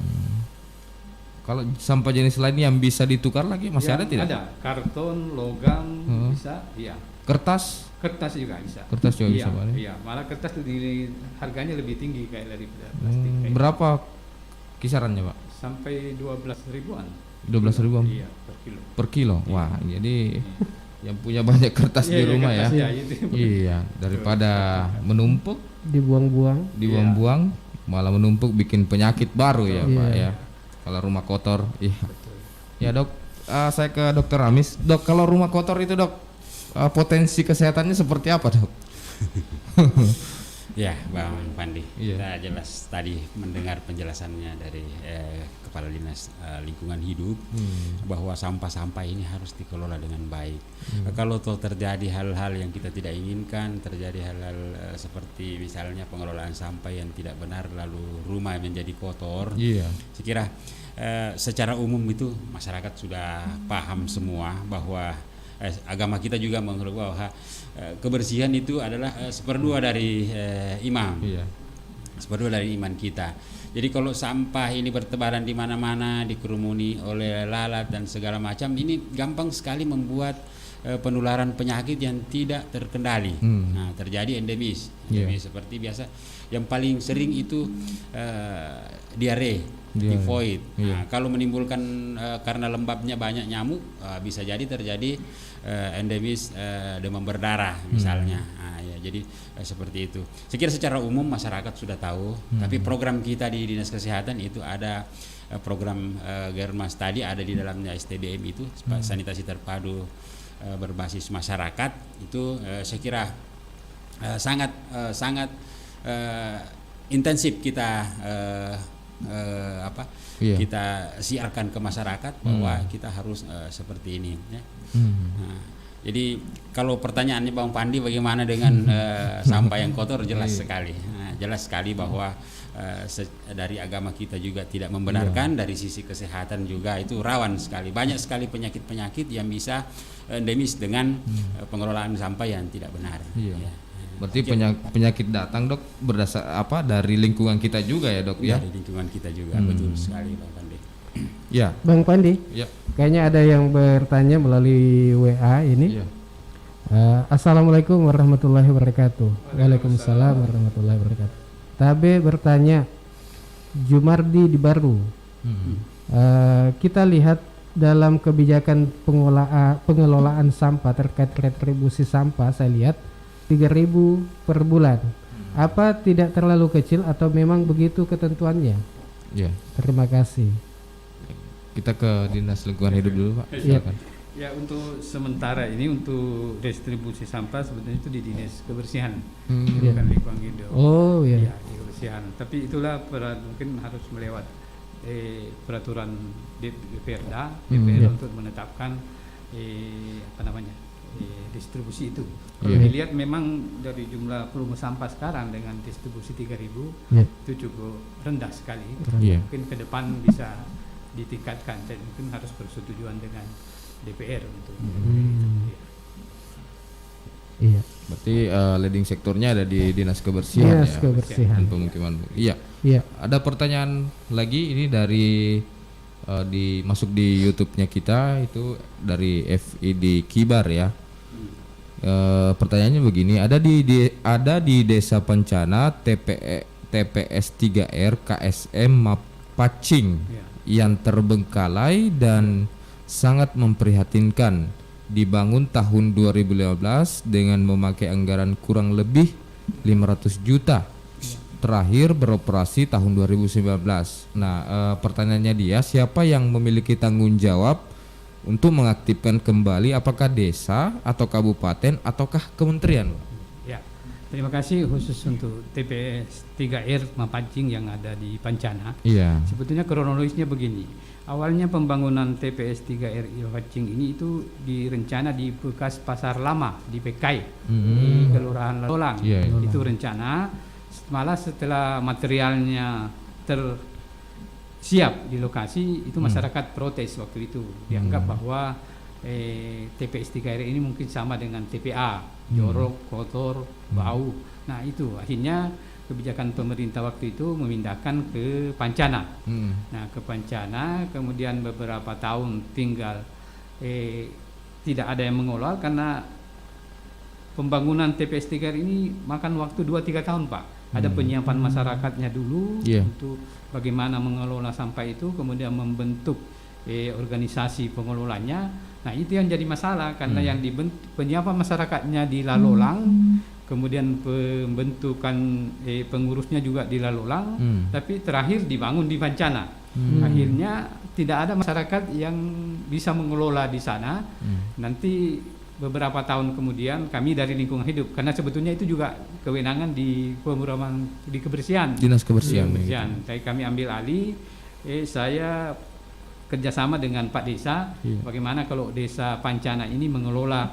Speaker 2: Kalau sampah jenis lain yang bisa ditukar lagi masih ada tidak?
Speaker 4: Ada, karton, logam bisa. Iya.
Speaker 2: Kertas
Speaker 4: juga bisa.
Speaker 2: Kertas juga bisa Pak?
Speaker 4: Iya, malah kertas itu harganya lebih tinggi kayak dari plastik.
Speaker 2: Berapa kisarannya Pak?
Speaker 4: Sampai 12.000-an.
Speaker 2: 12.000-an?
Speaker 4: Iya, per kilo.
Speaker 2: Per kilo? Wah, jadi yang punya banyak kertas di rumah
Speaker 4: kertas,
Speaker 2: ya. Iya, daripada menumpuk dibuang-buang malah menumpuk bikin penyakit baru ya Pak ya. Kalau rumah kotor, ya Dok, saya ke Dokter Amis. Dok, kalau rumah kotor itu Dok, potensi kesehatannya seperti apa Dok?
Speaker 3: Ya, Bang Pandi, kita jelas tadi mendengar penjelasannya dari Kepala Dinas Lingkungan Hidup bahwa sampah-sampah ini harus dikelola dengan baik. Kalau terjadi hal-hal yang kita tidak inginkan, terjadi hal-hal seperti misalnya pengelolaan sampah yang tidak benar, lalu rumah menjadi kotor, saya kira secara umum itu masyarakat sudah paham semua bahwa agama kita juga menganggap bahwa kebersihan itu adalah 1/2 dari iman, 1/2 dari iman kita. Jadi kalau sampah ini bertebaran di mana-mana, dikerumuni oleh lalat dan segala macam, ini gampang sekali membuat penularan penyakit yang tidak terkendali. Nah, terjadi endemis seperti biasa. Yang paling sering itu diare. tifoid. Nah, kalau menimbulkan karena lembabnya banyak nyamuk, bisa jadi terjadi endemis demam berdarah misalnya. Nah, ya, jadi seperti itu. Saya kira secara umum masyarakat sudah tahu, tapi program kita di Dinas Kesehatan itu ada program Germas tadi ada di dalamnya STBM itu, sanitasi terpadu berbasis masyarakat itu. Saya kira sangat intensif kita kita siarkan ke masyarakat bahwa kita harus seperti ini ya. Nah, jadi kalau pertanyaannya Bang Pandi bagaimana dengan sampah yang kotor, jelas sekali. Nah, jelas sekali bahwa dari agama kita juga tidak membenarkan, dari sisi kesehatan juga itu rawan sekali. Banyak sekali penyakit-penyakit yang bisa endemis dengan pengelolaan sampah yang tidak benar. Ya.
Speaker 2: Berarti penyakit datang, Dok, berdasar dari lingkungan kita juga ya, Dok, ya?
Speaker 3: Dari lingkungan kita juga, betul sekali, Bang Pandi.
Speaker 2: Ya.
Speaker 1: Bang Pandi, kayaknya ada yang bertanya melalui WA ini. Assalamualaikum warahmatullahi wabarakatuh. Waalaikumsalam warahmatullahi wabarakatuh. Tabe bertanya, Jumardi di Baru. Kita lihat dalam kebijakan pengelolaan sampah terkait retribusi sampah, saya lihat 3.000 per bulan. Apa tidak terlalu kecil atau memang begitu ketentuannya?
Speaker 2: Ya.
Speaker 1: Terima kasih.
Speaker 2: Kita ke Dinas Lingkungan Hidup dulu, Pak. Silakan.
Speaker 4: Ya, untuk sementara ini untuk distribusi sampah sebetulnya itu di Dinas Kebersihan, bukan Lingkungan Hidup.
Speaker 1: Oh iya.
Speaker 4: Ya, di kebersihan. Tapi itulah mungkin harus melewat peraturan DPR untuk menetapkan distribusi itu. Kalau dilihat memang dari jumlah volume sampah sekarang dengan distribusi 3.000 itu cukup rendah sekali. Mungkin ke depan bisa ditingkatkan dan mungkin harus persetujuan dengan DPR untuk
Speaker 1: Iya.
Speaker 2: Berarti leading sektornya ada di Dinas Kebersihan.
Speaker 1: Dinas Kebersihan.
Speaker 2: Dan pemukiman. Iya. Ada pertanyaan lagi ini dari masuk di YouTube-nya kita, itu dari FID Kibar ya. Pertanyaannya begini, ada di Desa Pencana TPS 3R KSM Mapacing yang terbengkalai dan sangat memprihatinkan, dibangun tahun 2015 dengan memakai anggaran kurang lebih 500 juta. Terakhir beroperasi tahun 2019. Nah, pertanyaannya dia, siapa yang memiliki tanggung jawab untuk mengaktifkan kembali, apakah desa atau kabupaten ataukah kementerian?
Speaker 4: Ya, terima kasih khusus untuk TPS 3R Mapacing yang ada di Pancana.
Speaker 2: Iya.
Speaker 4: Sebetulnya kronologisnya begini. Awalnya pembangunan TPS 3R Mapacing ini itu direncana di bekas pasar lama di PKI di Kelurahan Lalulang. Itu rencana. Malah setelah materialnya siap di lokasi itu masyarakat protes waktu itu, dianggap bahwa TPS 3R ini mungkin sama dengan TPA, jorok, kotor, bau. Nah itu akhirnya kebijakan pemerintah waktu itu memindahkan ke Pancana. Nah ke Pancana, kemudian beberapa tahun tinggal tidak ada yang mengelola karena pembangunan TPS 3R ini makan waktu 2-3 tahun, Pak. Ada penyiapan masyarakatnya dulu untuk bagaimana mengelola sampah itu, kemudian membentuk organisasi pengelolanya. Nah itu yang jadi masalah karena yang penyiapan masyarakatnya di Lalulang, kemudian pembentukan pengurusnya juga di Lalulang, tapi terakhir dibangun di Pancana. Akhirnya tidak ada masyarakat yang bisa mengelola di sana. Nanti beberapa tahun kemudian kami dari Lingkungan Hidup, karena sebetulnya itu juga kewenangan di kebersihan,
Speaker 2: Dinas Kebersihan.
Speaker 4: Tapi kami ambil alih. Saya kerjasama dengan Pak Desa, bagaimana kalau Desa Pancana ini mengelola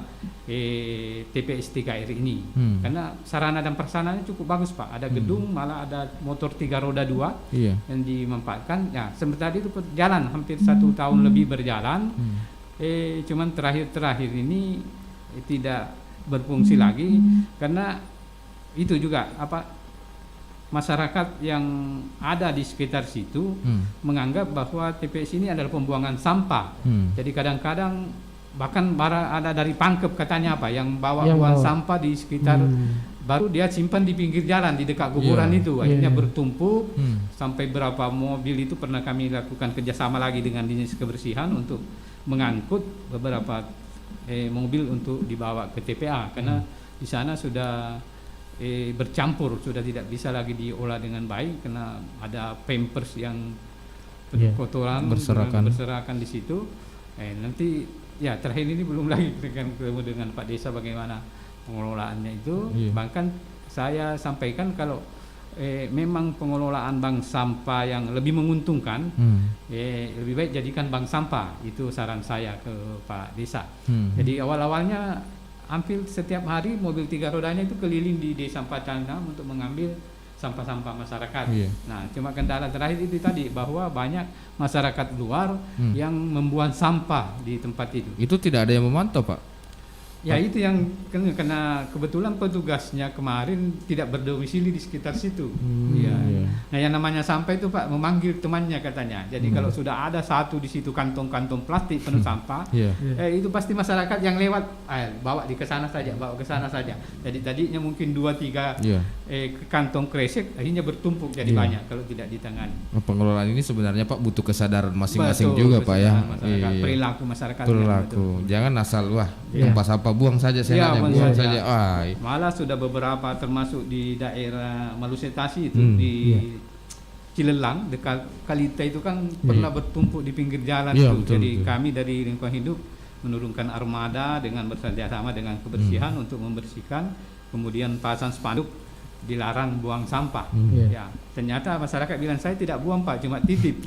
Speaker 4: TPS 3R ini, karena sarana dan prasarananya cukup bagus, Pak. Ada gedung, malah ada motor 3 roda 2 yang dimanfaatkan. Ya, sementara itu jalan hampir 1 tahun lebih berjalan. Cuman terakhir ini tidak berfungsi lagi karena itu juga masyarakat yang ada di sekitar situ menganggap bahwa TPS ini adalah pembuangan sampah. Jadi kadang-kadang bahkan ada dari Pangkep katanya yang bawa buang sampah di sekitar baru dia simpan di pinggir jalan di dekat kuburan itu, akhirnya bertumpuk sampai berapa mobil itu pernah kami lakukan kerjasama lagi dengan dinas kebersihan untuk mengangkut beberapa mobil untuk dibawa ke TPA karena di sana sudah bercampur, sudah tidak bisa lagi diolah dengan baik karena ada pampers yang kotoran berserakan di situ. Nanti ya terakhir ini belum lagi ketemu dengan Pak Desa bagaimana pengelolaannya itu. Bahkan saya sampaikan kalau memang pengelolaan bank sampah yang lebih menguntungkan, lebih baik jadikan bank sampah. Itu saran saya ke Pak Desa. Jadi awal-awalnya hampir setiap hari mobil 3 rodanya itu keliling di Desa Pacanam untuk mengambil sampah-sampah masyarakat. Nah, cuma kendala terakhir itu tadi bahwa banyak masyarakat luar yang membuang sampah di tempat itu.
Speaker 2: Itu tidak ada yang memantau, Pak?
Speaker 4: Ya itu yang kena kebetulan petugasnya kemarin tidak berdomisili di sekitar situ. Nah yang namanya sampah itu Pak memanggil temannya katanya. Jadi kalau sudah ada satu di situ kantong-kantong plastik penuh sampah, itu pasti masyarakat yang lewat bawa ke sana saja. Jadi tadinya mungkin 2-3 kantong kresek akhirnya bertumpuk jadi banyak kalau tidak ditangani.
Speaker 2: Pengelolaan ini sebenarnya Pak butuh kesadaran masing-masing juga Pak ya.
Speaker 4: Perilaku masyarakat.
Speaker 2: Jangan asal tempat sampah buang saja buang saja.
Speaker 4: Malah sudah beberapa termasuk di daerah Malusetasi itu di Cilelang dekat Kalita itu kan pernah bertumpuk di pinggir jalan itu. Jadi kami dari lingkungan hidup menurunkan armada dengan bekerjasama dengan kebersihan untuk membersihkan, kemudian pasang spanduk dilarang buang sampah. Ya, ternyata masyarakat bilang saya tidak buang Pak, cuma titip.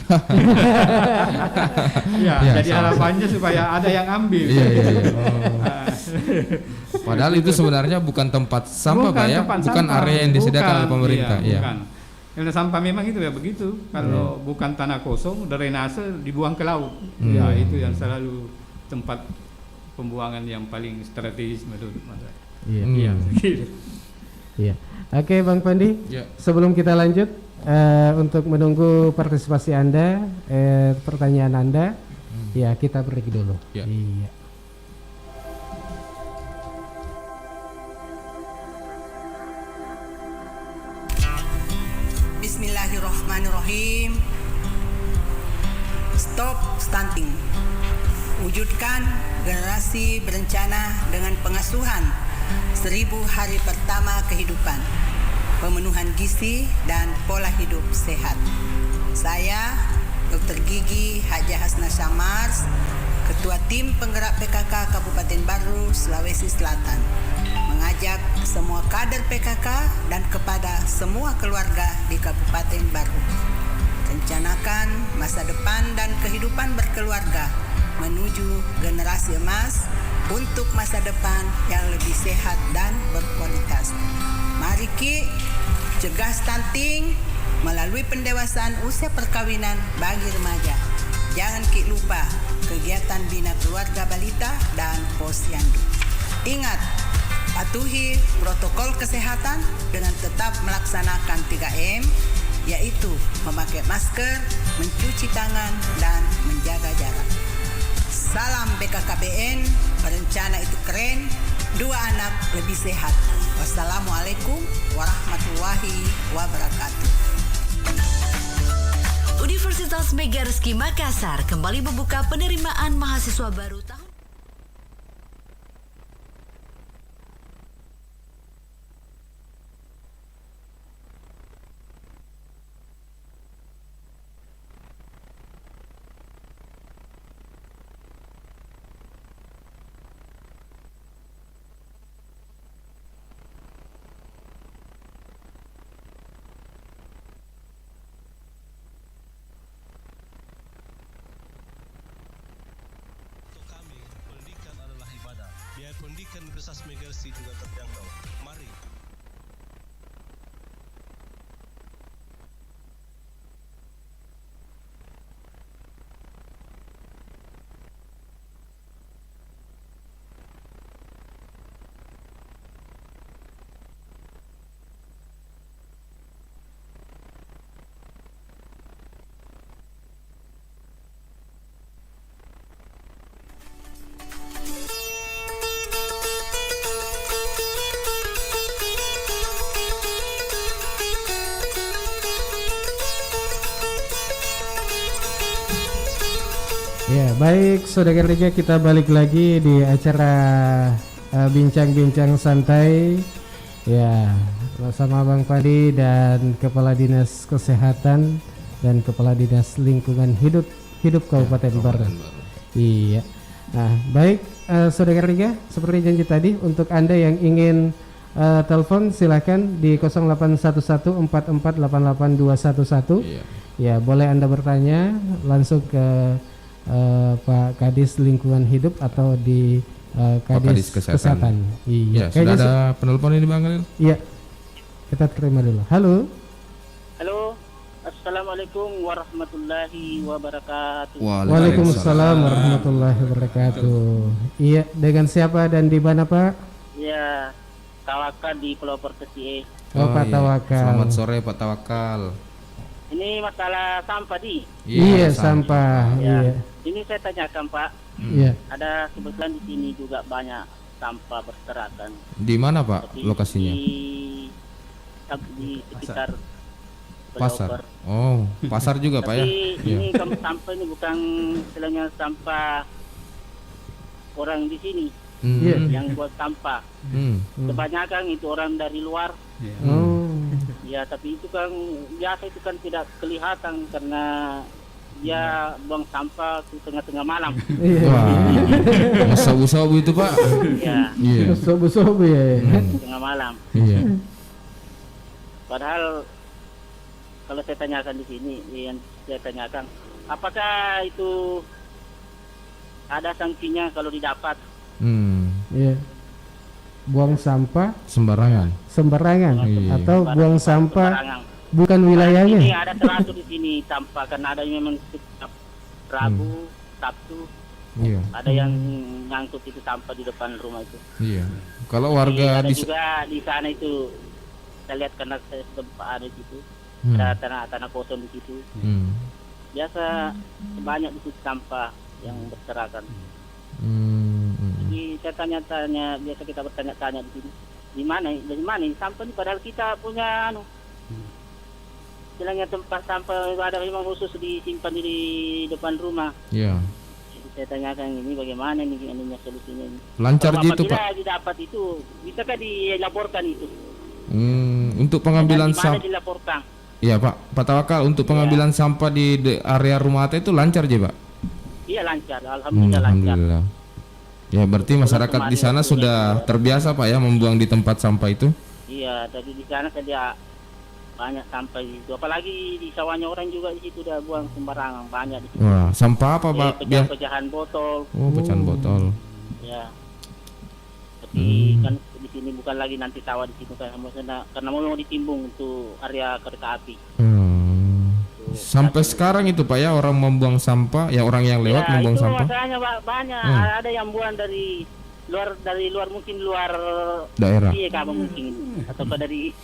Speaker 4: Jadi harapannya supaya ada yang ambil.
Speaker 2: Padahal itu sebenarnya bukan tempat sampah Pak ya, bukan area yang disediakan oleh pemerintah.
Speaker 4: Bukan. Karena sampah memang itu ya begitu. Kalau bukan tanah kosong, drainase dibuang ke laut. Ya itu yang selalu tempat pembuangan yang paling strategis menurut saya.
Speaker 1: Iya. Oke Bang Pandi, sebelum kita lanjut untuk menunggu partisipasi Anda, pertanyaan Anda, ya kita break dulu. Iya.
Speaker 7: Bismillahirrahmanirrahim. Stop stunting. Wujudkan generasi berencana dengan pengasuhan 1000 hari pertama kehidupan, pemenuhan gizi dan pola hidup sehat. Saya Dr. Gigi Haja Hasna Syamars, Ketua Tim Penggerak PKK Kabupaten Baru, Sulawesi Selatan, mengajak semua kader PKK dan kepada semua keluarga di Kabupaten Baru. Rencanakan masa depan dan kehidupan berkeluarga menuju generasi emas untuk masa depan yang lebih sehat dan berkualitas. Mari Ki cegah stunting melalui pendewasaan usia perkawinan bagi remaja. Jangan Ki lupa kegiatan bina keluarga balita dan posyandu. Ingat, patuhi protokol kesehatan dengan tetap melaksanakan 3M, yaitu memakai masker, mencuci tangan, dan menjaga jarak. Salam BKKBN, berencana itu keren, 2 anak lebih sehat. Wassalamualaikum warahmatullahi wabarakatuh.
Speaker 6: Universitas Mega-Rezeki Makassar kembali membuka penerimaan mahasiswa baru tahun.
Speaker 8: Pendidikan Universitas Mega-Rezeki juga terjangkau. Mari.
Speaker 1: Ya, baik Saudara Liga, kita balik lagi di acara bincang-bincang santai. Ya, bersama Bang Padi dan Kepala Dinas Kesehatan dan Kepala Dinas Lingkungan Hidup Kabupaten Baru. Iya. Nah, baik Saudara Liga, seperti janji tadi, untuk Anda yang ingin telepon silakan di 081144882111. Ya, boleh Anda bertanya langsung ke Pak Kadis Lingkungan Hidup atau di Kadis Kesehatan.
Speaker 2: Iya. Sudah ada penelpon ini Bang Khalil?
Speaker 1: Iya. Kita terima dulu. Halo.
Speaker 9: Halo. Assalamualaikum warahmatullahi wabarakatuh.
Speaker 1: Waalaikumsalam warahmatullahi wabarakatuh. Iya, dengan siapa dan di mana Pak?
Speaker 9: Ya, Tawakal di Pelopor Kesie.
Speaker 1: Pak Tawakal.
Speaker 2: Selamat sore Pak Tawakal.
Speaker 9: Ini masalah sampah di.
Speaker 1: Iya, sampah.
Speaker 9: Ya.
Speaker 1: Iya.
Speaker 9: Ini saya tanyakan Pak.
Speaker 1: Iya.
Speaker 9: Ada kebetulan di sini juga banyak sampah berserakan.
Speaker 2: Di mana Pak lokasinya?
Speaker 9: Di sekitar
Speaker 2: pasar. Oh, pasar juga Pak ya?
Speaker 9: Tapi ini sampah ini bukan istilahnya sampah orang di sini yang buat sampah. Kebanyakan itu orang dari luar. Ya, tapi itu kan biasa itu kan tidak kelihatan karena dia buang sampah di tengah-tengah malam.
Speaker 2: Wah, sabu-sabu itu Pak.
Speaker 9: Iya.
Speaker 1: Sabu-sabu ya.
Speaker 9: Tengah malam.
Speaker 2: Iya.
Speaker 9: Padahal kalau saya tanyakan di sini, yang saya tanyakan, apakah itu ada sanksinya kalau didapat?
Speaker 1: Iya. Buang sampah
Speaker 2: sembarangan
Speaker 1: atau buang sampah sembarangan. Bukan wilayahnya.
Speaker 9: Ini ada teratur di sini sampah karena ada memang setiap Rabu, Sabtu.
Speaker 2: Iya.
Speaker 9: Ada yang ngangkut itu sampah di depan rumah itu.
Speaker 2: Iya. Kalau warga
Speaker 9: ada juga di sana itu saya lihat karena saya sempat ada di situ. Ada tanah kosong di situ. Biasa banyak di situ sampah yang berserakan. Jadi saya tanya-tanya, biasa kita bertanya-tanya di sini. Di mana ini sampah ini? Padahal kita punya istilahnya tempat sampah ada memang khusus disimpan di depan rumah.
Speaker 2: Iya.
Speaker 9: Jadi saya tanyakan ini bagaimana ini solusinya ini.
Speaker 2: Lancar gitu Pak.
Speaker 9: Apabila didapat itu, bisakah dilaporkan itu?
Speaker 2: Untuk pengambilan
Speaker 9: sampah dilaporkan.
Speaker 2: Iya Pak Tawakal, untuk pengambilan sampah di area rumah Ate itu lancar aja Pak?
Speaker 9: Iya lancar, alhamdulillah lancar.
Speaker 2: Ya berarti masyarakat di sana sudah terbiasa Pak ya membuang di tempat sampah itu?
Speaker 9: Iya, tadi di sana saja banyak sampah itu. Apalagi di sawahnya orang juga di situ udah buang sembarangan banyak di situ.
Speaker 2: Wah, sampah apa Pak?
Speaker 9: Pecahan botol.
Speaker 2: Oh, pecahan botol.
Speaker 9: Ya. Tapi kan di sini bukan lagi nanti sawah di situ karena mau ditimbung untuk area kereta api.
Speaker 2: Sampai sekarang itu Pak ya orang membuang sampah, ya orang yang lewat membuang sampah.
Speaker 9: Masalahnya banyak. Ada yang buang dari luar mungkin luar
Speaker 2: daerah.
Speaker 9: Iya kamu mungkin atau dari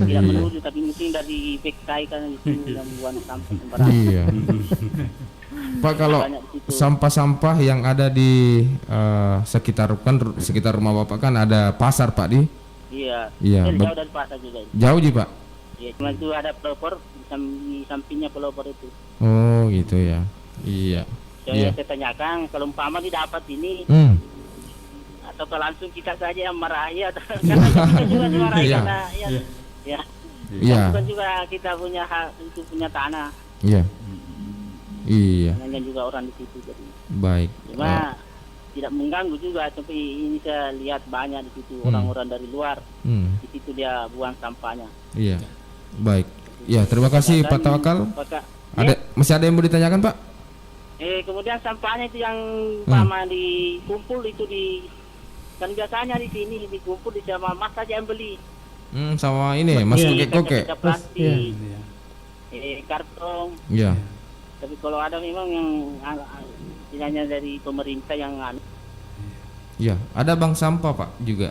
Speaker 9: tidak menuju tapi mungkin dari Bektai kan itu yang buang sampah sembarangan.
Speaker 2: Iya. Pak kalau sampah-sampah yang ada di sekitar rumah Bapak kan ada pasar Pak di?
Speaker 9: Iya. Jauh dari pasar juga.
Speaker 2: Jauh sih Pak?
Speaker 9: Iya, cuma itu ada pelopor di sampingnya pelopor itu.
Speaker 2: Oh gitu ya. Iya.
Speaker 9: Saya tanyakan kalau umpama didapat ini atau kalau langsung kita saja yang marahi atau karena kita juga dimarahi karena bukan juga kita punya hak itu punya tanah.
Speaker 2: Iya. Iya.
Speaker 9: Hanya juga orang di situ jadi.
Speaker 2: Baik.
Speaker 9: Cuma tidak mengganggu juga, tapi ini saya lihat banyak di situ orang-orang dari luar. Di situ dia buang sampahnya.
Speaker 2: Iya. Baik. Ya, terima kasih Pak Tawakal. Masih ada yang mau ditanyakan Pak?
Speaker 9: Kemudian sampahnya itu yang sama dikumpul itu kan biasanya di sini dikumpul di sama Mas saja yang beli.
Speaker 2: Sama ini Mas Koke.
Speaker 9: Plastik, karton.
Speaker 2: Iya.
Speaker 9: Tapi kalau ada memang yang istilahnya dari pemerintah yang
Speaker 2: Iya, ada bank sampah Pak juga.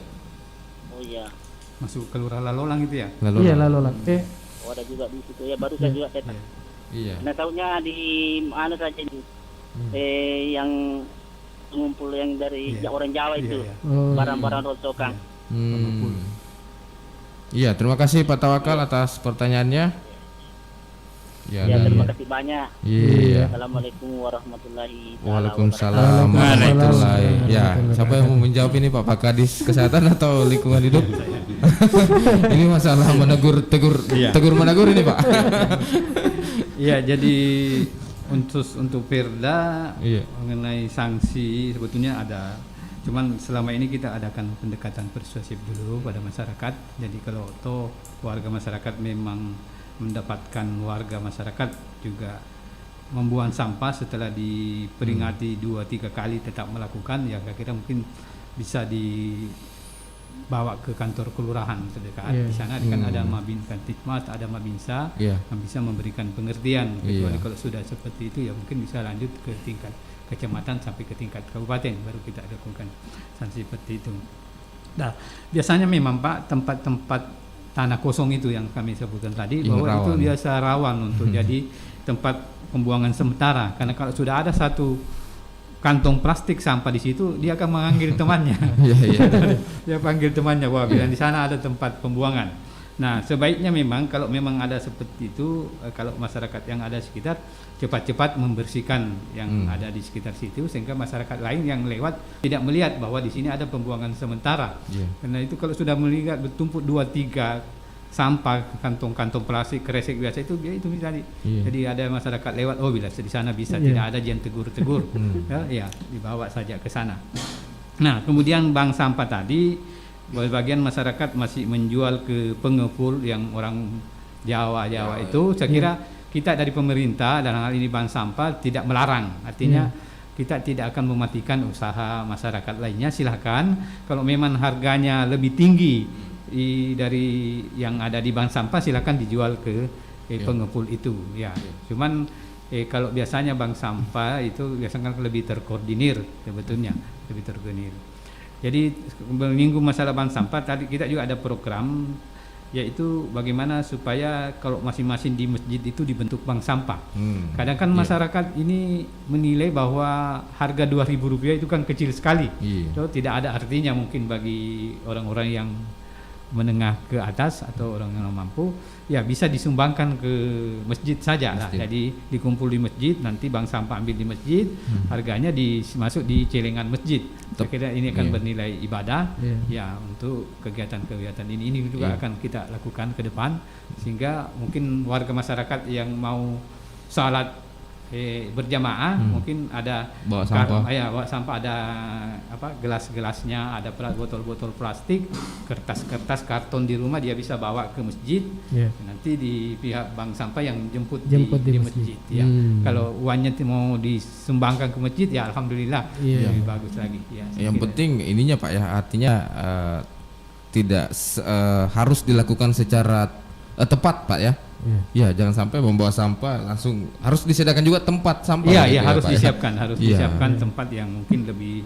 Speaker 9: Oh iya.
Speaker 4: Masuk ke Lurah Lalolang itu ya?
Speaker 1: Iya, Lalolang.
Speaker 9: Oh, ada juga di situ ya, baru saya juga cetak.
Speaker 2: Iya.
Speaker 9: Nah, tahunya di mana saja itu. Yang ngumpul yang dari orang Jawa itu. Barang-barang rongsokan.
Speaker 2: Iya, terima kasih Pak Tawakal atas pertanyaannya.
Speaker 9: Ya, terima kasih banyak.
Speaker 2: Iya.
Speaker 9: Assalamualaikum warahmatullahi wabarakatuh.
Speaker 2: Waalaikumsalam warahmatullahi. Ya, siapa yang mau menjawab ini Pak Kadis Kesehatan atau Lingkungan Hidup? Ini masalah tegur menegur ini Pak.
Speaker 4: Iya, jadi untuk Perda mengenai sanksi sebetulnya ada. Cuman selama ini kita adakan pendekatan persuasif dulu pada masyarakat. Jadi kalau warga masyarakat memang mendapatkan warga masyarakat juga membuang sampah setelah diperingati 2-3 kali tetap melakukan, ya kira mungkin bisa dibawa ke kantor kelurahan terdekat. Di sana kan ada Mabin Kantitmas, ada Mabinsa yang bisa memberikan pengertian. Kecuali kalau sudah seperti itu ya mungkin bisa lanjut ke tingkat kecamatan sampai ke tingkat kabupaten baru kita lakukan sanksi seperti itu. Nah, biasanya memang Pak tempat-tempat tanah kosong itu yang kami sebutkan tadi bahwa itu biasa rawan untuk jadi tempat pembuangan sementara, karena kalau sudah ada satu kantong plastik sampah di situ dia akan memanggil temannya. Dia panggil temannya, wah bilang di sana ada tempat pembuangan. Nah, sebaiknya memang kalau memang ada seperti itu, kalau masyarakat yang ada sekitar cepat-cepat membersihkan yang ada di sekitar situ, sehingga masyarakat lain yang lewat tidak melihat bahwa di sini ada pembuangan sementara. Karena itu kalau sudah melihat bertumpuk 2-3 sampah, kantong-kantong plastik, kresek biasa itu tadi. Jadi ada masyarakat lewat, oh bila di sana bisa tidak ada jangan tegur-tegur, ya dibawa saja ke sana. Nah, kemudian bank sampah tadi, bagian masyarakat masih menjual ke pengepul yang orang Jawa itu, saya kira kita dari pemerintah dalam hal ini bank sampah tidak melarang, artinya kita tidak akan mematikan usaha masyarakat lainnya. Silahkan kalau memang harganya lebih tinggi dari yang ada di bank sampah, silahkan dijual ke pengepul itu ya. Cuman kalau biasanya bank sampah itu biasanya lebih terkoordinir sebetulnya, lebih terkoordinir. Jadi menyinggung masalah bank sampah tadi, kita juga ada program yaitu bagaimana supaya kalau masing-masing di masjid itu dibentuk bank sampah. Kadang kan masyarakat ini menilai bahwa harga Rp2.000 itu kan kecil sekali. So, tidak ada artinya mungkin bagi orang-orang yang menengah ke atas atau orang yang mampu, ya bisa disumbangkan ke masjid saja lah. Jadi dikumpul di masjid, nanti bank sampah ambil di masjid, harganya masuk di celengan masjid. Saya kira ini akan bernilai ibadah ya untuk kegiatan-kegiatan ini juga akan kita lakukan ke depan, sehingga mungkin warga masyarakat yang mau salat berjamaah mungkin ada bawa sampah, ada gelas-gelasnya, ada botol-botol plastik, kertas-kertas karton di rumah, dia bisa bawa ke masjid. Nanti di pihak bank sampah yang jemput di masjid. Ya. Kalau uangnya mau disumbangkan ke masjid, ya alhamdulillah lebih bagus lagi. Ya,
Speaker 2: yang penting ininya Pak ya, artinya tidak harus dilakukan secara tepat Pak ya. Ya, jangan sampai membawa sampah langsung, harus disediakan juga tempat sampah.
Speaker 4: Iya, harus disiapkan, disiapkan tempat yang mungkin lebih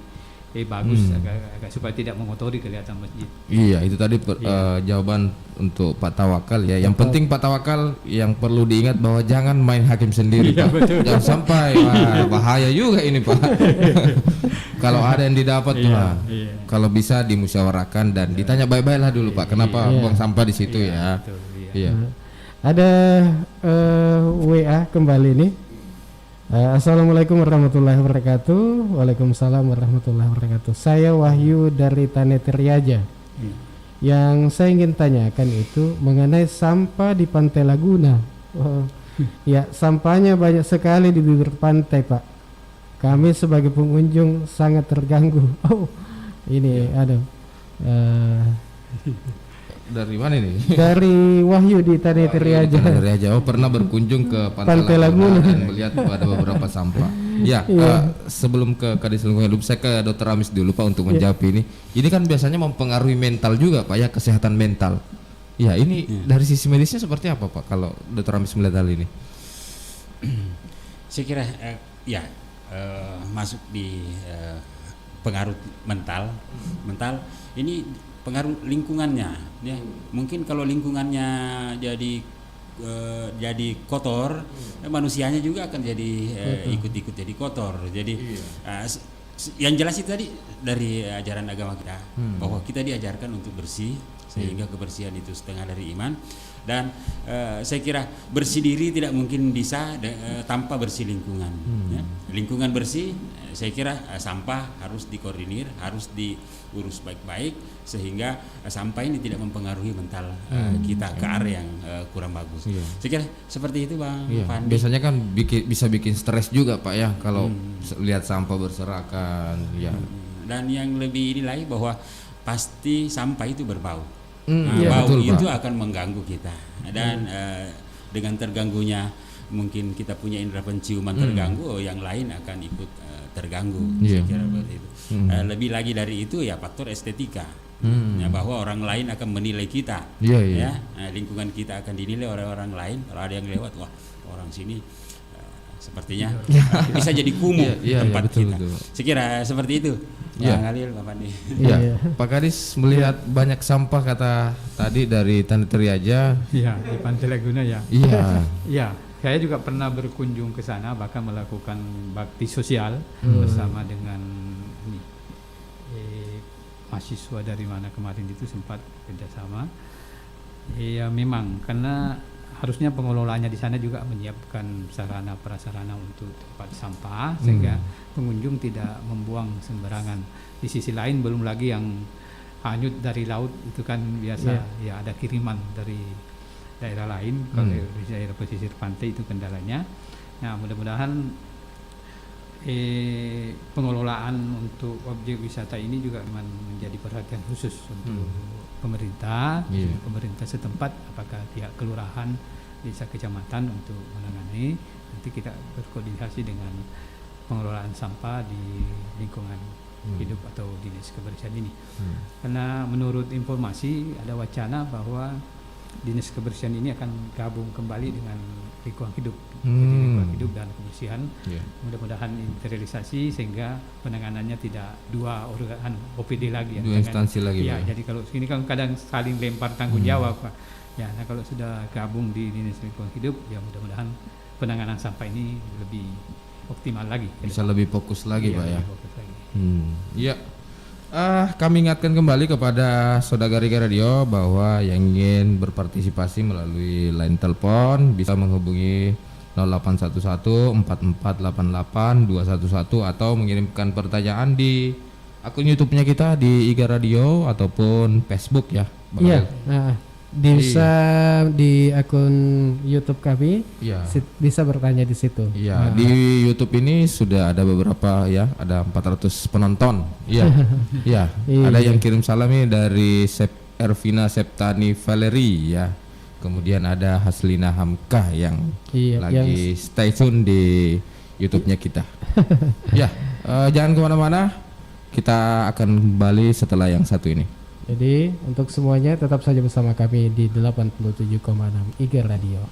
Speaker 4: bagus agak supaya tidak mengotori kelihatan masjid.
Speaker 2: Iya, itu tadi jawaban untuk Pak Tawakal ya. Yang penting Pak Tawakal yang perlu diingat bahwa jangan main hakim sendiri Pak.
Speaker 4: Betul.
Speaker 2: Jangan sampai bahaya juga ini Pak. Kalau ada yang didapat kalau bisa dimusyawarahkan dan ditanya baik-baik lah dulu Pak. Kenapa buang sampah di situ ya?
Speaker 4: Betul,
Speaker 2: iya.
Speaker 1: Ada WA kembali nih. Assalamualaikum warahmatullahi wabarakatuh. Waalaikumsalam warahmatullahi wabarakatuh. Saya Wahyu dari Tanetiriaja. Yang saya ingin tanyakan itu mengenai sampah di Pantai Laguna. Ya, sampahnya banyak sekali di bibir pantai Pak. Kami sebagai pengunjung sangat terganggu. Ini aduh.
Speaker 2: Dari mana ini?
Speaker 1: Dari Wahyu di Tanetiriaja.
Speaker 2: Pernah berkunjung ke Pantai Laguna dan melihat ada beberapa sampah. Ya, sebelum ke Kadis Lingkungan Hidup, saya ke Dr. Amis dulu Pak untuk menjawab ini. Ini kan biasanya mempengaruhi mental juga Pak ya, kesehatan mental. Ya, ini dari sisi medisnya seperti apa Pak kalau Dr. Amis melihat hal ini?
Speaker 3: Saya kira masuk di pengaruh mental ini pengaruh lingkungannya ya. Mungkin kalau lingkungannya jadi kotor, manusianya juga akan jadi ikut-ikut jadi kotor. Jadi yang jelas itu tadi dari ajaran agama kita bahwa kita diajarkan untuk bersih sehingga kebersihan itu setengah dari iman. Dan saya kira bersih diri tidak mungkin bisa tanpa bersih lingkungan. Ya. Lingkungan bersih, saya kira sampah harus dikoordinir, harus diurus baik-baik sehingga sampah ini tidak mempengaruhi mental kita ke area yang kurang bagus. Saya kira seperti itu, Bang Fandi.
Speaker 2: Biasanya kan bisa bikin stres juga, Pak, ya, kalau lihat sampah berserakan. Ya.
Speaker 3: Dan yang lebih ini lagi bahwa pasti sampah itu berbau.
Speaker 2: Bau
Speaker 3: betul, itu Pak, akan mengganggu kita. Dan dengan terganggunya mungkin kita punya indera penciuman terganggu, yang lain akan ikut terganggu. Saya kira seperti itu. Lebih lagi dari itu ya faktor estetika. Ya, bahwa orang lain akan menilai kita. Ya, lingkungan kita akan dinilai oleh orang lain. Kalau ada yang lewat, wah, orang sini sepertinya bisa jadi kumuh tempat kita. Betul. Saya kira seperti itu. Bang Khalil, Pak Fandi.
Speaker 2: Pak Kadis melihat banyak sampah kata tadi dari Tani Triaja.
Speaker 4: Iya, di Pantai Laguna ya. Iya, saya juga pernah berkunjung ke sana, bahkan melakukan bakti sosial bersama dengan mahasiswa dari mana kemarin itu sempat kerjasama. Ya memang karena harusnya pengelolanya di sana juga menyiapkan sarana prasarana untuk tempat sampah sehingga pengunjung tidak membuang sembarangan. Di sisi lain belum lagi yang hanyut dari laut itu kan biasa ya ada kiriman dari daerah lain. Kalau di daerah pesisir pantai itu kendalanya. Nah, mudah-mudahan pengelolaan untuk objek wisata ini juga menjadi perhatian khusus untuk pemerintah setempat, apakah pihak kelurahan, desa, kecamatan untuk menangani. Nanti kita berkoordinasi dengan pengelolaan sampah di lingkungan hidup atau dinas kebersihan ini. Karena menurut informasi ada wacana bahwa dinas kebersihan ini akan gabung kembali dengan lingkungan hidup. Jadi lingkungan hidup dan kebersihan mudah-mudahan terrealisasi sehingga penanganannya tidak dua organ OPD lagi,
Speaker 2: dua instansi lagi.
Speaker 4: Ya, jadi kalau sini kan kadang saling lempar tanggung jawab, Pak. Ya, nah kalau sudah gabung di dinas lingkungan hidup, ya mudah-mudahan penanganan sampah ini lebih optimal lagi.
Speaker 2: Bisa lebih fokus lagi, Pak, ya. Iya. Kami ingatkan kembali kepada Sodagariga Radio bahwa yang ingin berpartisipasi melalui line telepon bisa menghubungi 0811 4488 211 atau mengirimkan pertanyaan di akun YouTube-nya kita di IGA Radio ataupun Facebook, ya.
Speaker 1: Iya. Bisa di akun YouTube kami, bisa bertanya di situ.
Speaker 2: Iya, di YouTube ini sudah ada beberapa, ya, ada 400 penonton. Iya, ada yang kirim salam nih dari Ervina Septani Valeri, ya. Kemudian ada Haslina Hamkah yang lagi stay tune di YouTube-nya kita. Ya, jangan kemana-mana, kita akan kembali setelah yang satu ini.
Speaker 1: Jadi untuk semuanya tetap saja bersama kami di 87,6 IGA Radio.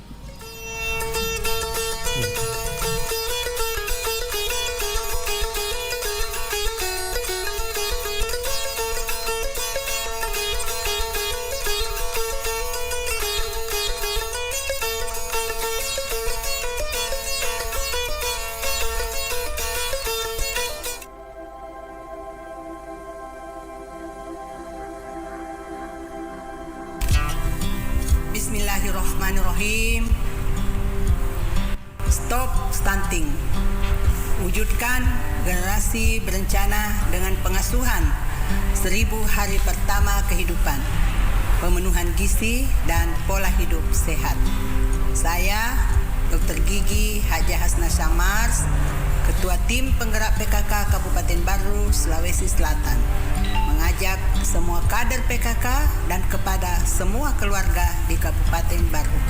Speaker 7: Bismillahirrahmanirrahim. Stop stunting. Wujudkan generasi berencana dengan pengasuhan 1000 hari pertama kehidupan, pemenuhan gizi dan pola hidup sehat. Saya Dr. Gigi Haja Hasna Syamars, Ketua Tim Penggerak PKK Kabupaten Baru, Sulawesi Selatan, mengajak semua kader PKK dan kepada semua keluarga di Kabupaten Baru.